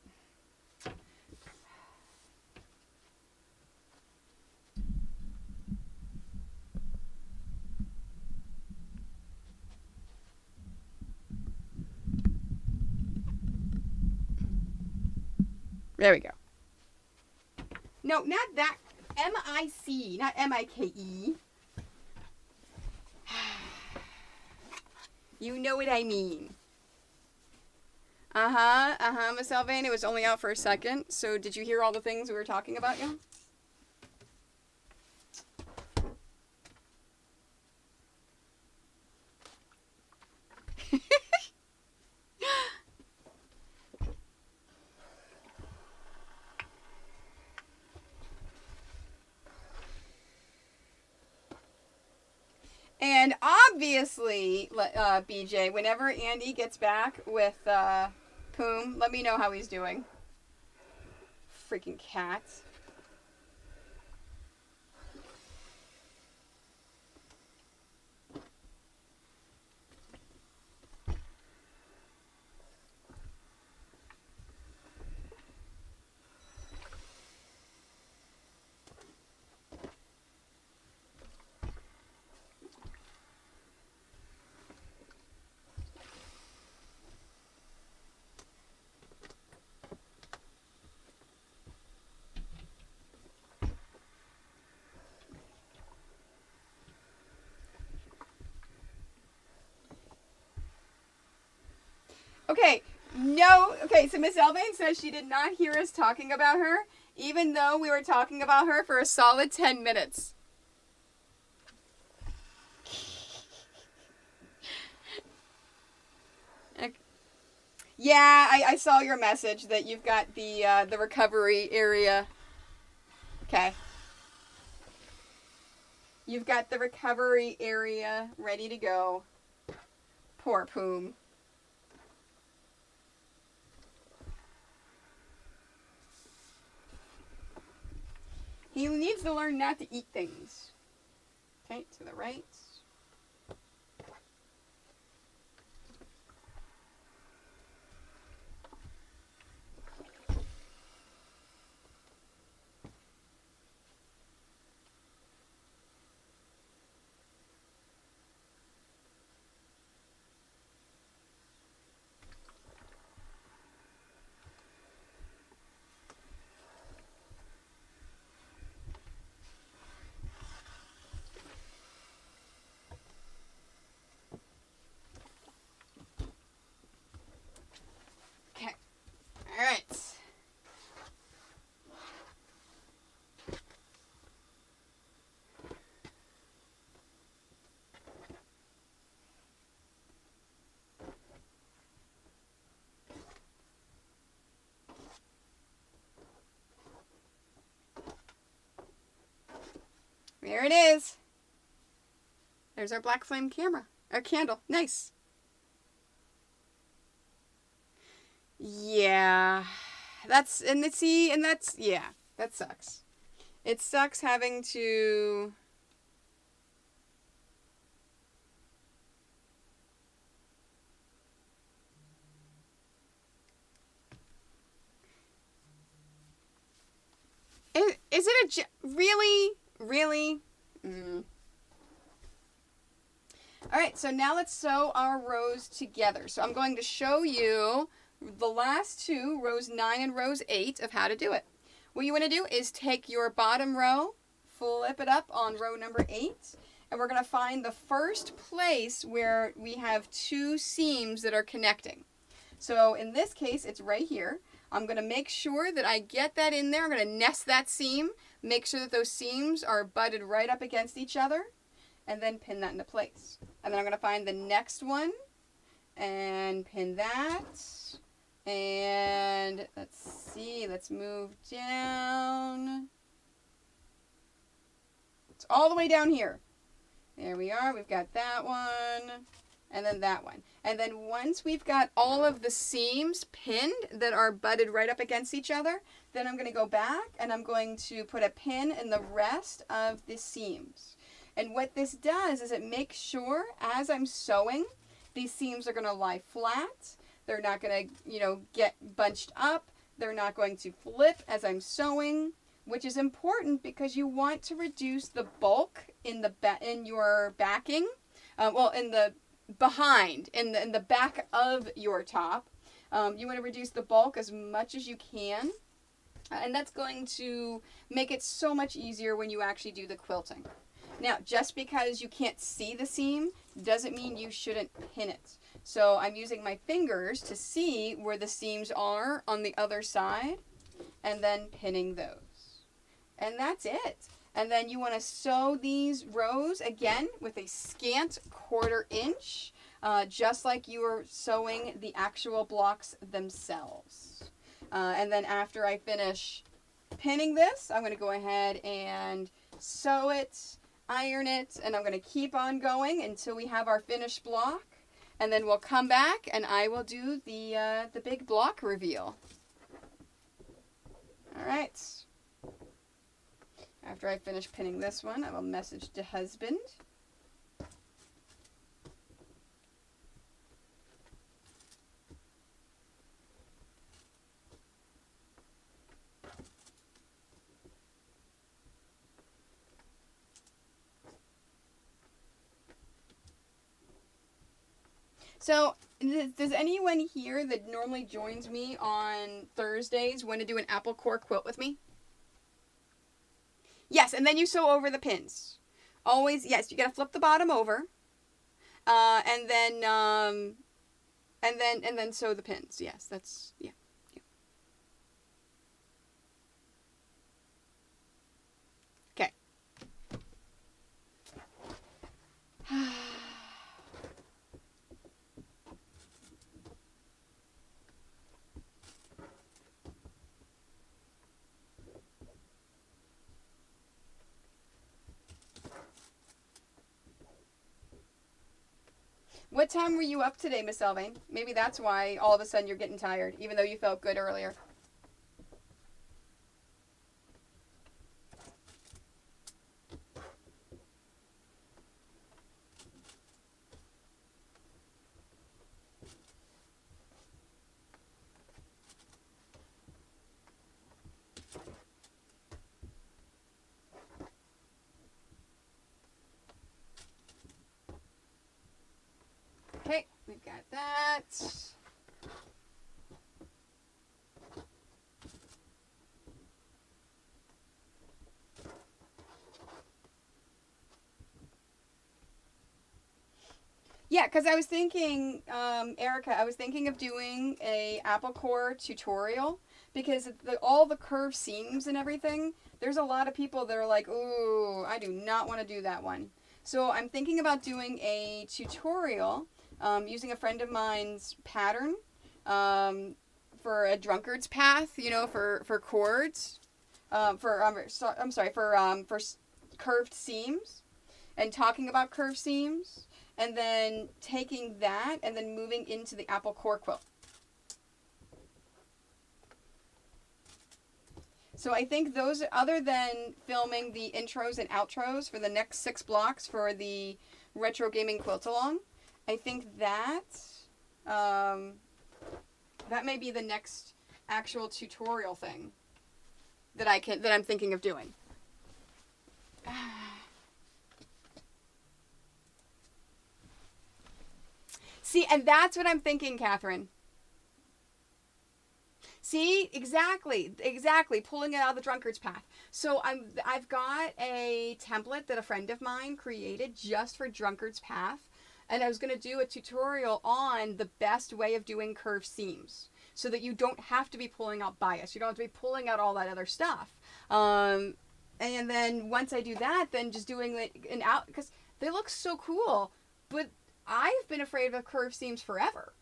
there we go. No, not that. M-I-C, not M-I-K-E. You know what I mean. Miss Elvain, it was only out for a second. So did you hear all the things we were talking about, yeah? And obviously, BJ, whenever Andy gets back with Poom, let me know how he's doing. Freaking cat. Okay, no, okay, so Miss Elvain says she did not hear us talking about her, even though we were talking about her for a solid 10 minutes. Yeah, I saw your message that you've got the recovery area. Okay. You've got the recovery area ready to go. Poor Poom. He needs to learn not to eat things. Okay, to the right. Okay. All right. There it is. There's our black flame camera. Our candle. Nice. Yeah. That sucks. It sucks having to... Is it really? Really? Alright, so now let's sew our rows together. So I'm going to show you the last two, rows 9 and rows 8, of how to do it. What you want to do is take your bottom row, flip it up on row number 8, and we're going to find the first place where we have two seams that are connecting. So in this case, it's right here. I'm going to make sure that I get that in there. I'm going to nest that seam, make sure that those seams are butted right up against each other, and then pin that into place. And then I'm going to find the next one and pin that. And let's see, let's move down. It's all the way down here. There we are. We've got that one. And then that one. And then once we've got all of the seams pinned that are butted right up against each other, then I'm going to go back and I'm going to put a pin in the rest of the seams. And what this does is it makes sure as I'm sewing, these seams are going to lie flat. They're not going to, get bunched up. They're not going to flip as I'm sewing, which is important because you want to reduce the bulk in your backing. In the back of your top. You want to reduce the bulk as much as you can. And that's going to make it so much easier when you actually do the quilting. Now, just because you can't see the seam doesn't mean you shouldn't pin it. So I'm using my fingers to see where the seams are on the other side and then pinning those. And that's it. And then you want to sew these rows again with a scant 1/4 inch, just like you were sewing the actual blocks themselves. And then after I finish pinning this, I'm going to go ahead and sew it, iron it, and I'm going to keep on going until we have our finished block. And then we'll come back and I will do the big block reveal. All right. After I finish pinning this one, I will message to husband. So, does anyone here that normally joins me on Thursdays want to do an apple core quilt with me? Yes, and then you sew over the pins. Always, yes, you gotta flip the bottom over, and then sew the pins. Yes, that's yeah. Okay. What time were you up today, Miss Elvain? Maybe that's why all of a sudden you're getting tired, even though you felt good earlier. Okay, we've got that. Yeah, because I was thinking, Erica, I was thinking of doing a Apple Core tutorial because all the curved seams and everything, there's a lot of people that are like, ooh, I do not want to do that one. So I'm thinking about doing a tutorial using a friend of mine's pattern for a drunkard's path, for chords, for curved seams and talking about curved seams. And then taking that and then moving into the Apple Core quilt. So I think those, other than filming the intros and outros for the next 6 blocks for the retro gaming quilt along, I think that that may be the next actual tutorial thing that I'm thinking of doing. See, and that's what I'm thinking, Catherine. See, exactly, pulling it out of the drunkard's path. So I've got a template that a friend of mine created just for drunkard's path, and I was going to do a tutorial on the best way of doing curved seams, so that you don't have to be pulling out bias. You don't have to be pulling out all that other stuff. And then once I do that, then just doing an out, because they look so cool, but I've been afraid of curved seams forever.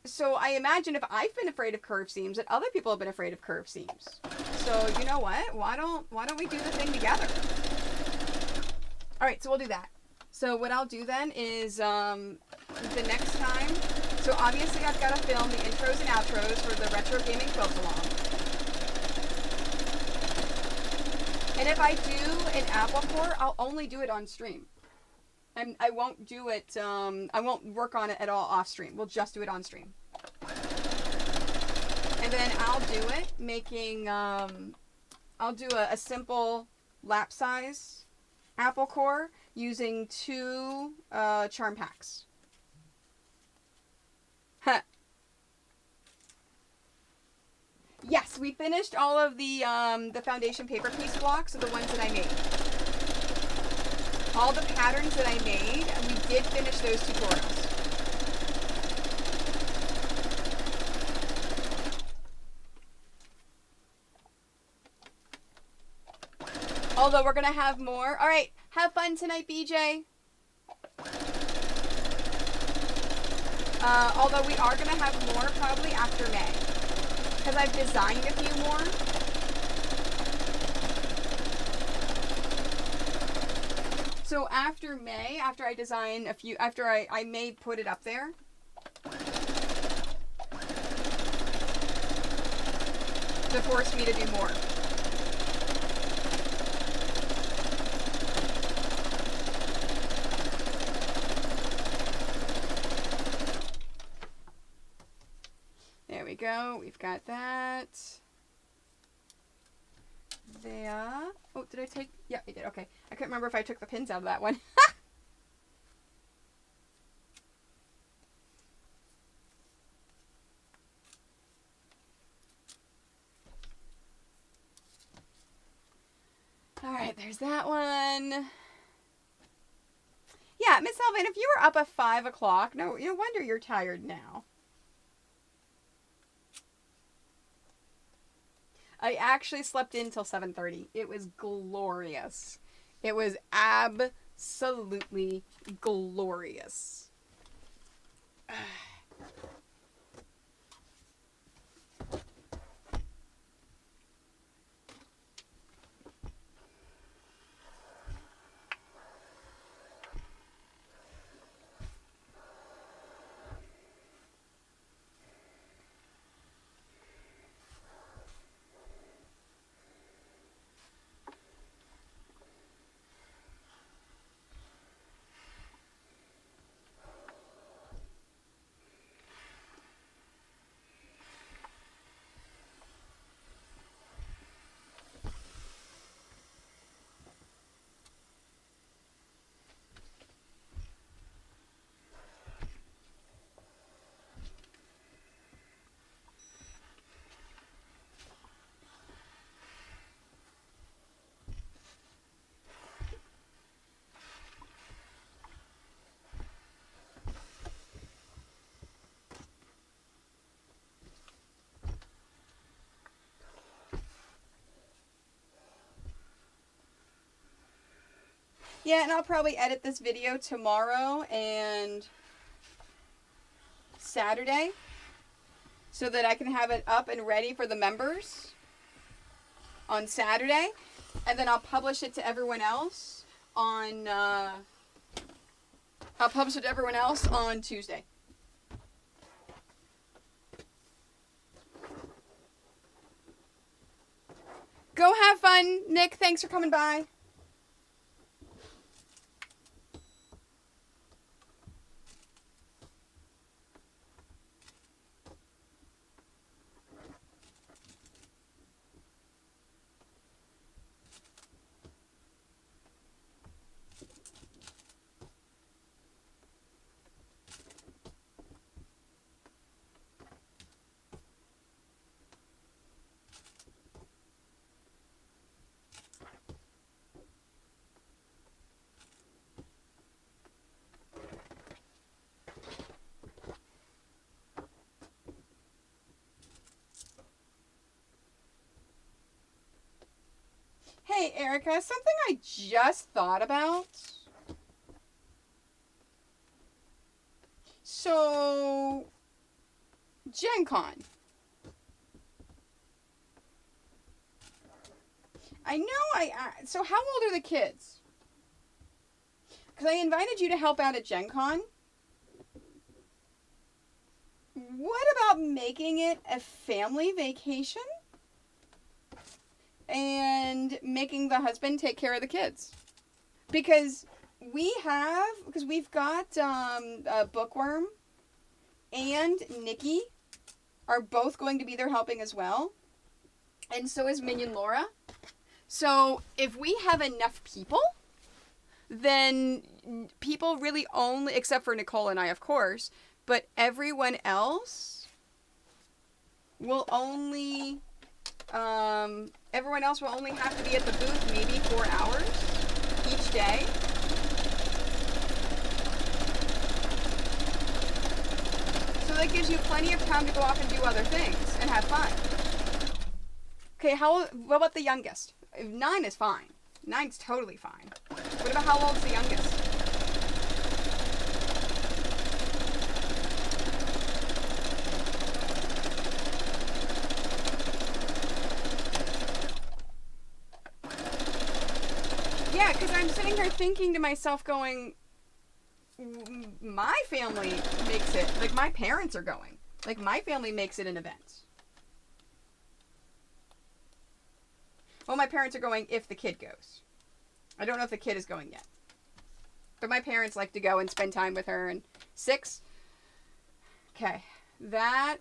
So I imagine if I've been afraid of curved seams, that other people have been afraid of curved seams. So you know what? Why don't we do the thing together? All right, so we'll do that. So what I'll do then is the next time. So obviously I've got to film the intros and outros for the retro gaming quilt along. And if I do an Apple Core, I'll only do it on stream. And I won't do it, I won't work on it at all off stream. We'll just do it on stream. And then I'll do it making, I'll do a simple lap size Apple Core using 2 charm packs. Huh. Yes, we finished all of the foundation paper piece blocks, so the ones that I made. All the patterns that I made, we did finish those tutorials. Although we're going to have more. All right, have fun tonight, BJ. Although we are going to have more probably after May. Because I've designed a few more. So after May, after I design a few, after I may put it up there. To force me to do more. There we go. We've got that. There. Oh, did I take? Yeah, I did. Okay. I couldn't remember if I took the pins out of that one. All right, there's that one. Yeah, Miss Elvin, if you were up at 5 o'clock, no wonder you're tired now. I actually slept in till 7:30. It was glorious. It was absolutely glorious. Yeah, and I'll probably edit this video tomorrow and Saturday so that I can have it up and ready for the members on Saturday. And then I'll publish it to everyone else on Tuesday. Go have fun, Nick. Thanks for coming by. Hey, Erica, something I just thought about. So, Gen Con. I know so how old are the kids? Because I invited you to help out at Gen Con. What about making it a family vacation? And making the husband take care of the kids. Because we've got Bookworm and Nikki are both going to be there helping as well. And so is Minion Laura. So if we have enough people, then people really only, except for Nicole and I, of course, but everyone else will only, everyone else will only have to be at the booth maybe 4 hours each day. So that gives you plenty of time to go off and do other things and have fun. Okay, what about the youngest? 9 is fine. 9's totally fine. What about how old's the youngest? Yeah, because I'm sitting here thinking to myself going, my family makes it, like my parents are going. Like my family makes it an event. Well, my parents are going if the kid goes. I don't know if the kid is going yet. But my parents like to go and spend time with her. And 6? Okay. That.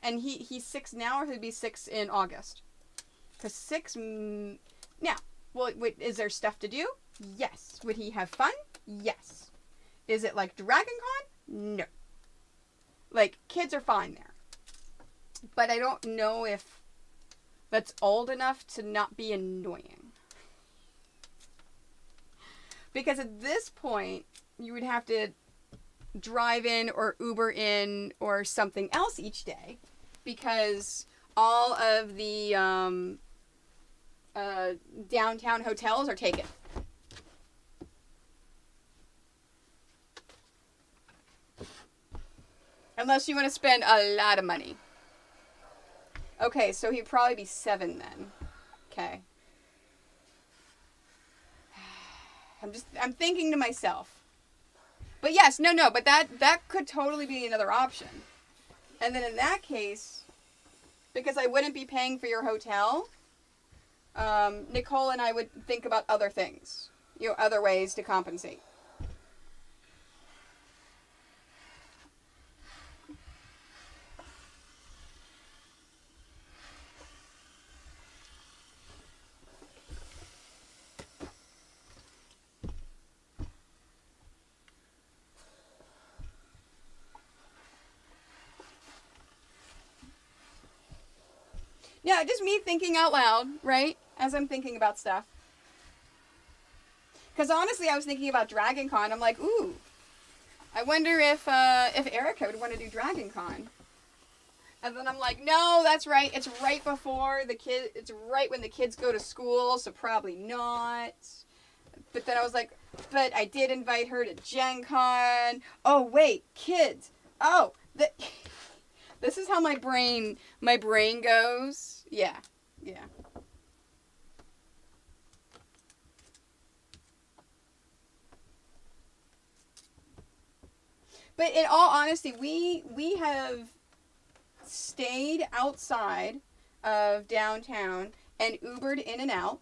And he's 6 now, or he'll be 6 in August? Because 6. Now, well, wait, is there stuff to do? Yes. Would he have fun? Yes. Is it like Dragon Con? No. Like, kids are fine there. But I don't know if that's old enough to not be annoying. Because at this point, you would have to drive in or Uber in or something else each day. Because all of the downtown hotels are taken. Unless you want to spend a lot of money. Okay, so he'd probably be 7 then. Okay. I'm thinking to myself. But yes, no, but that could totally be another option. And then in that case, because I wouldn't be paying for your hotel, Nicole and I would think about other things. Other ways to compensate. Yeah, just me thinking out loud, right? As I'm thinking about stuff. Because honestly, I was thinking about Dragon Con. I'm like, ooh, I wonder if Erica would want to do Dragon Con. And then I'm like, no, that's right. It's right before it's right when the kids go to school, so probably not. but then I was like, but I did invite her to Gen Con. Oh, wait, kids. Oh, this is how my brain goes. Yeah. But in all honesty, we have stayed outside of downtown and Ubered in and out.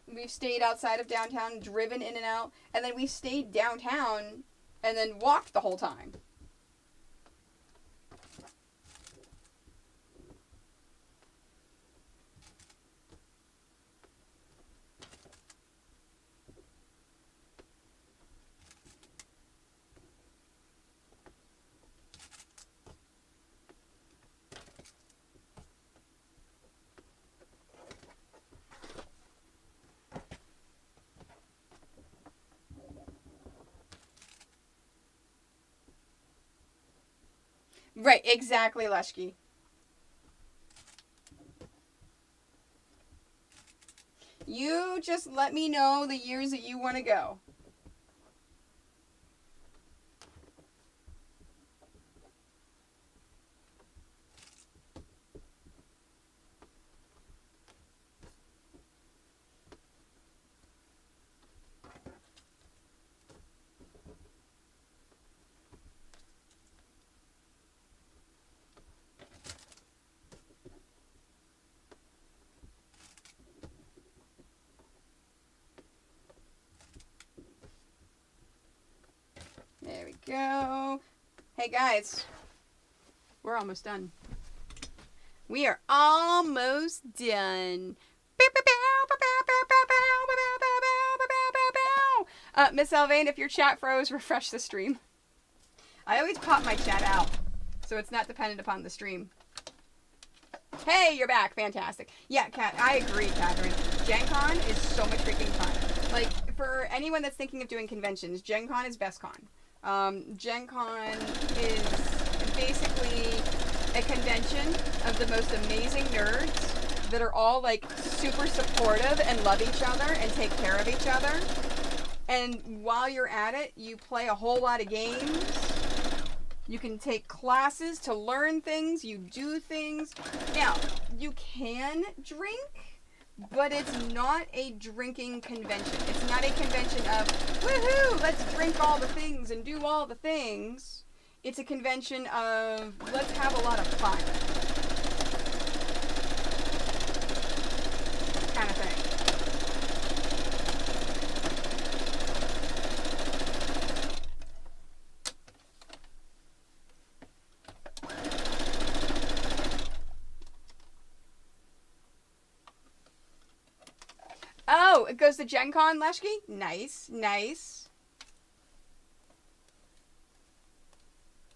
We've stayed outside of downtown, driven in and out, and then we stayed downtown and then walked the whole time. Right, exactly, Leshki. You just let me know the years that you want to go. There we go. Hey guys, we're almost done. We are almost done. Miss Elvain, if your chat froze, refresh the stream. I always pop my chat out, so it's not dependent upon the stream. Hey, you're back. Fantastic. Yeah, Kat, I agree, Catherine. Gen Con is so much freaking fun. Like, for anyone that's thinking of doing conventions, Gen Con is best con. Gen Con is basically a convention of the most amazing nerds that are all, like, super supportive and love each other and take care of each other. And while you're at it, you play a whole lot of games. You can take classes to learn things. You do things. Now, you can drink, but it's not a drinking convention. It's not a convention of, woohoo, let's drink all the things and do all the things. It's a convention of, let's have a lot of fun. Kind of thing. Oh, it goes to Gen Con, Leshki? Nice, nice.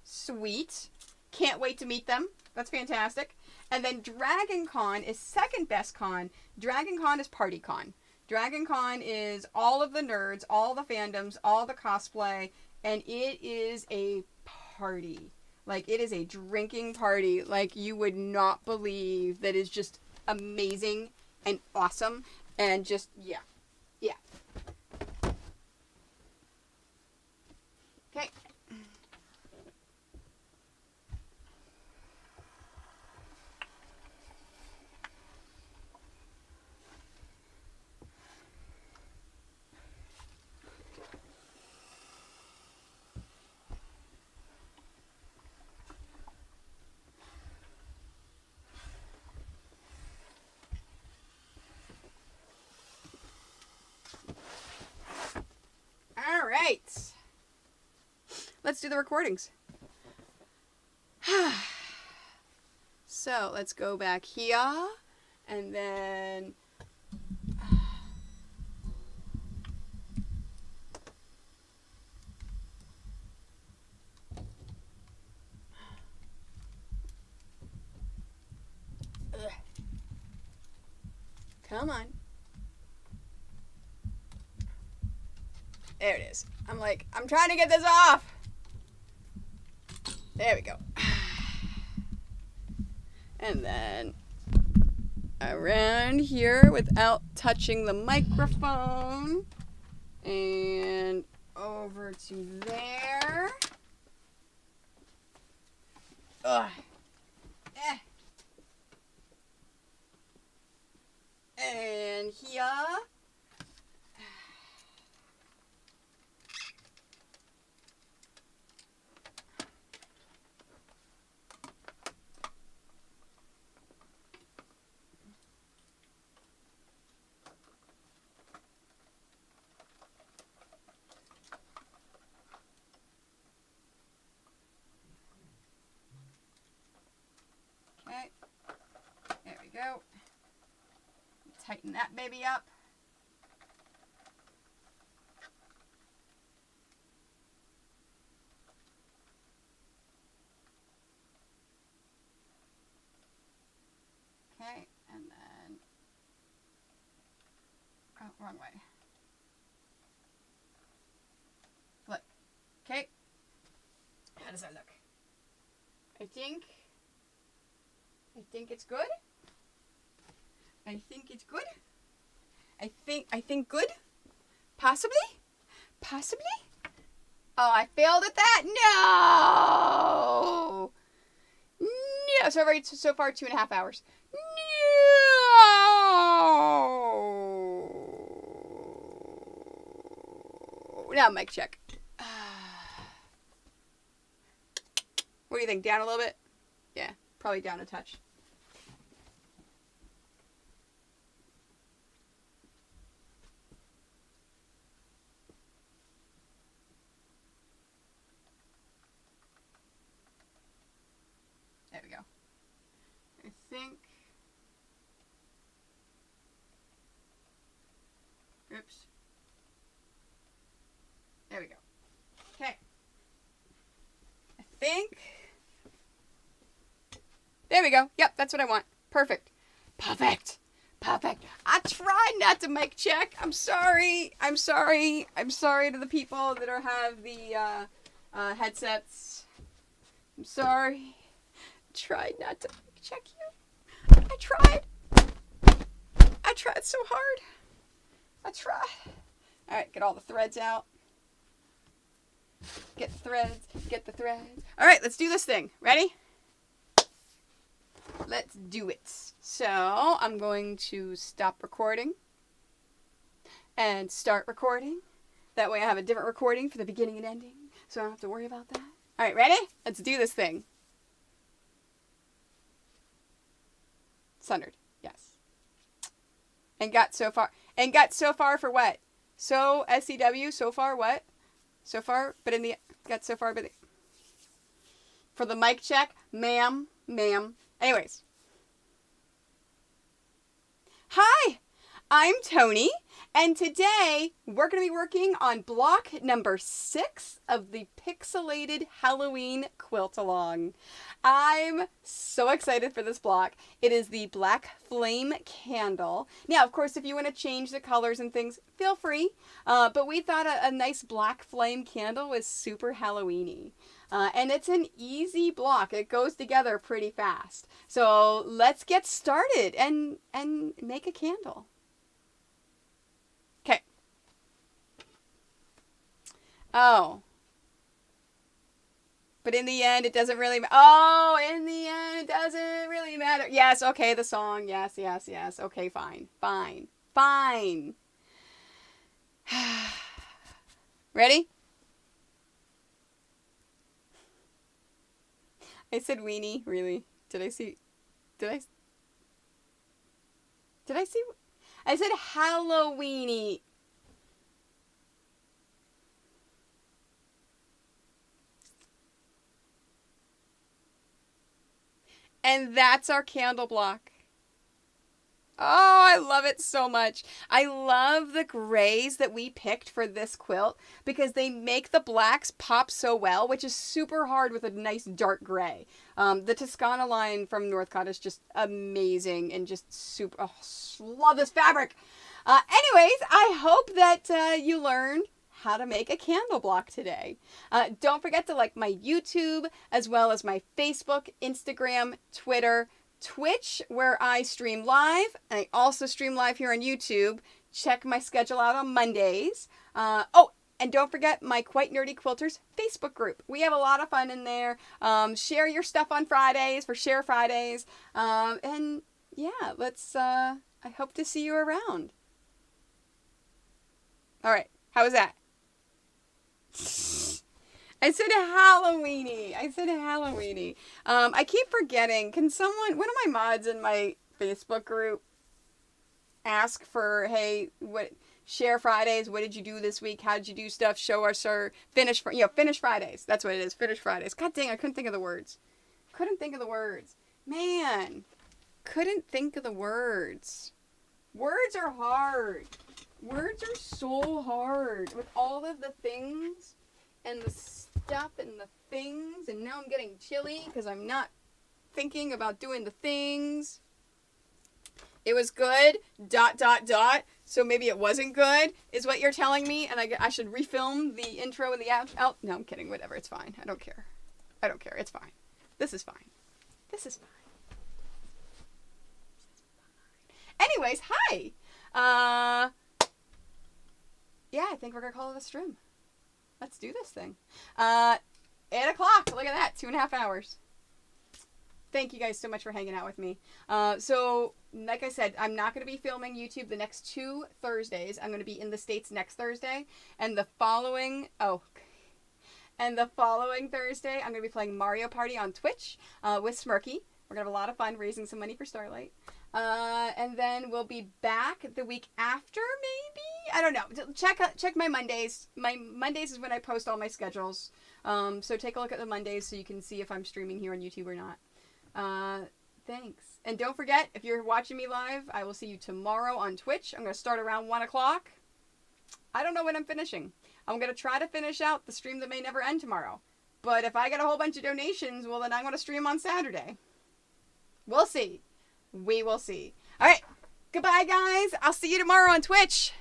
Sweet. Can't wait to meet them. That's fantastic. And then Dragon Con is second best con. Dragon Con is party con. Dragon Con is all of the nerds, all the fandoms, all the cosplay, and it is a party. Like, it is a drinking party like you would not believe, that is just amazing and awesome. And just, yeah. Okay. All right. Let's do the recordings. So let's go back here, and then come on. There it is. I'm trying to get this off. There we go. And then around here without touching the microphone. And over to there. Ugh. And here. Okay, there we go. Tighten that baby up. Okay, and then, oh, wrong way. Look, okay, how does that look? I think it's good. I think it's good. I think good. Possibly? Oh, I failed at that? No! No! So far 2.5 hours. No! Now mic check. What do you think? Down a little bit? Yeah, probably down a touch. There we go. I think. Oops. There we go. Okay. I think. There we go. Yep, that's what I want. Perfect. Perfect. I tried not to mic check. I'm sorry to the people that have the headsets. I'm sorry. Tried not to check you. I tried so hard. Alright, get all the threads out. Get the threads. Alright, let's do this thing. Ready? Let's do it. So, I'm going to stop recording and start recording. That way I have a different recording for the beginning and ending, so I don't have to worry about that. Alright, ready? Let's do this thing. Sundered, yes. And got so far for what? So SCW, so far what? So far, but got so far, but for the mic check, ma'am. Anyways. Hi, I'm Toni, and today we're going to be working on block number 6 of the Pixelated Halloween quilt along. I'm so excited for this block. It is the Black Flame Candle. Now, of course, if you want to change the colors and things, feel free. But we thought a nice Black Flame Candle was super Halloween-y. And it's an easy block. It goes together pretty fast. So let's get started and make a candle. Okay. Oh. But in the end, it doesn't really matter. Oh, in the end, it doesn't really matter. Yes, okay, the song. Yes. Okay, fine. Ready? I said weenie, really. Did I see? I said Halloweeny. And that's our candle block. Oh, I love it so much. I love the grays that we picked for this quilt because they make the blacks pop so well, which is super hard with a nice dark gray. The Toscana line from Northcott is just amazing and just super, oh, love this fabric. Anyways, I hope that you learned how to make a candle block today. Don't forget to like my YouTube as well as my Facebook, Instagram, Twitter, Twitch, where I stream live. I also stream live here on YouTube. Check my schedule out on Mondays. Oh, and don't forget my Quite Nerdy Quilters Facebook group. We have a lot of fun in there. Share your stuff on Fridays for Share Fridays. And yeah, let's, I hope to see you around. All right. How was that? I said Halloweeny. I keep forgetting. Can someone, one of my mods in my Facebook group, ask for, hey, what, Share Fridays, what did you do this week? How did you do stuff? Show us our Finish Fridays. That's what it is. Finish Fridays. God dang, I couldn't think of the words. Man. Couldn't think of the words. Words are hard. Words are so hard. With all of the things and the stuff and the things. And now I'm getting chilly because I'm not thinking about doing the things. It was good, ... So maybe it wasn't good, is what you're telling me, and I should refilm the intro and the out. No, I'm kidding. Whatever. It's fine. I don't care. It's fine. This is fine. Anyways, hi. Yeah, I think we're gonna call it a stream. Let's do this thing. 8 o'clock. Look at that. 2.5 hours. Thank you guys so much for hanging out with me. So, like I said, I'm not going to be filming YouTube the next 2 Thursdays. I'm going to be in the States next Thursday. And the following Thursday, I'm going to be playing Mario Party on Twitch with Smirky. We're going to have a lot of fun raising some money for Starlight. And then we'll be back the week after, maybe? I don't know. Check my Mondays. My Mondays is when I post all my schedules. So take a look at the Mondays so you can see if I'm streaming here on YouTube or not. Thanks. And don't forget, if you're watching me live, I will see you tomorrow on Twitch. I'm going to start around 1 o'clock. I don't know when I'm finishing. I'm going to try to finish out the stream that may never end tomorrow. But if I get a whole bunch of donations, well, then I'm going to stream on Saturday. We'll see. We will see. All right. Goodbye, guys. I'll see you tomorrow on Twitch.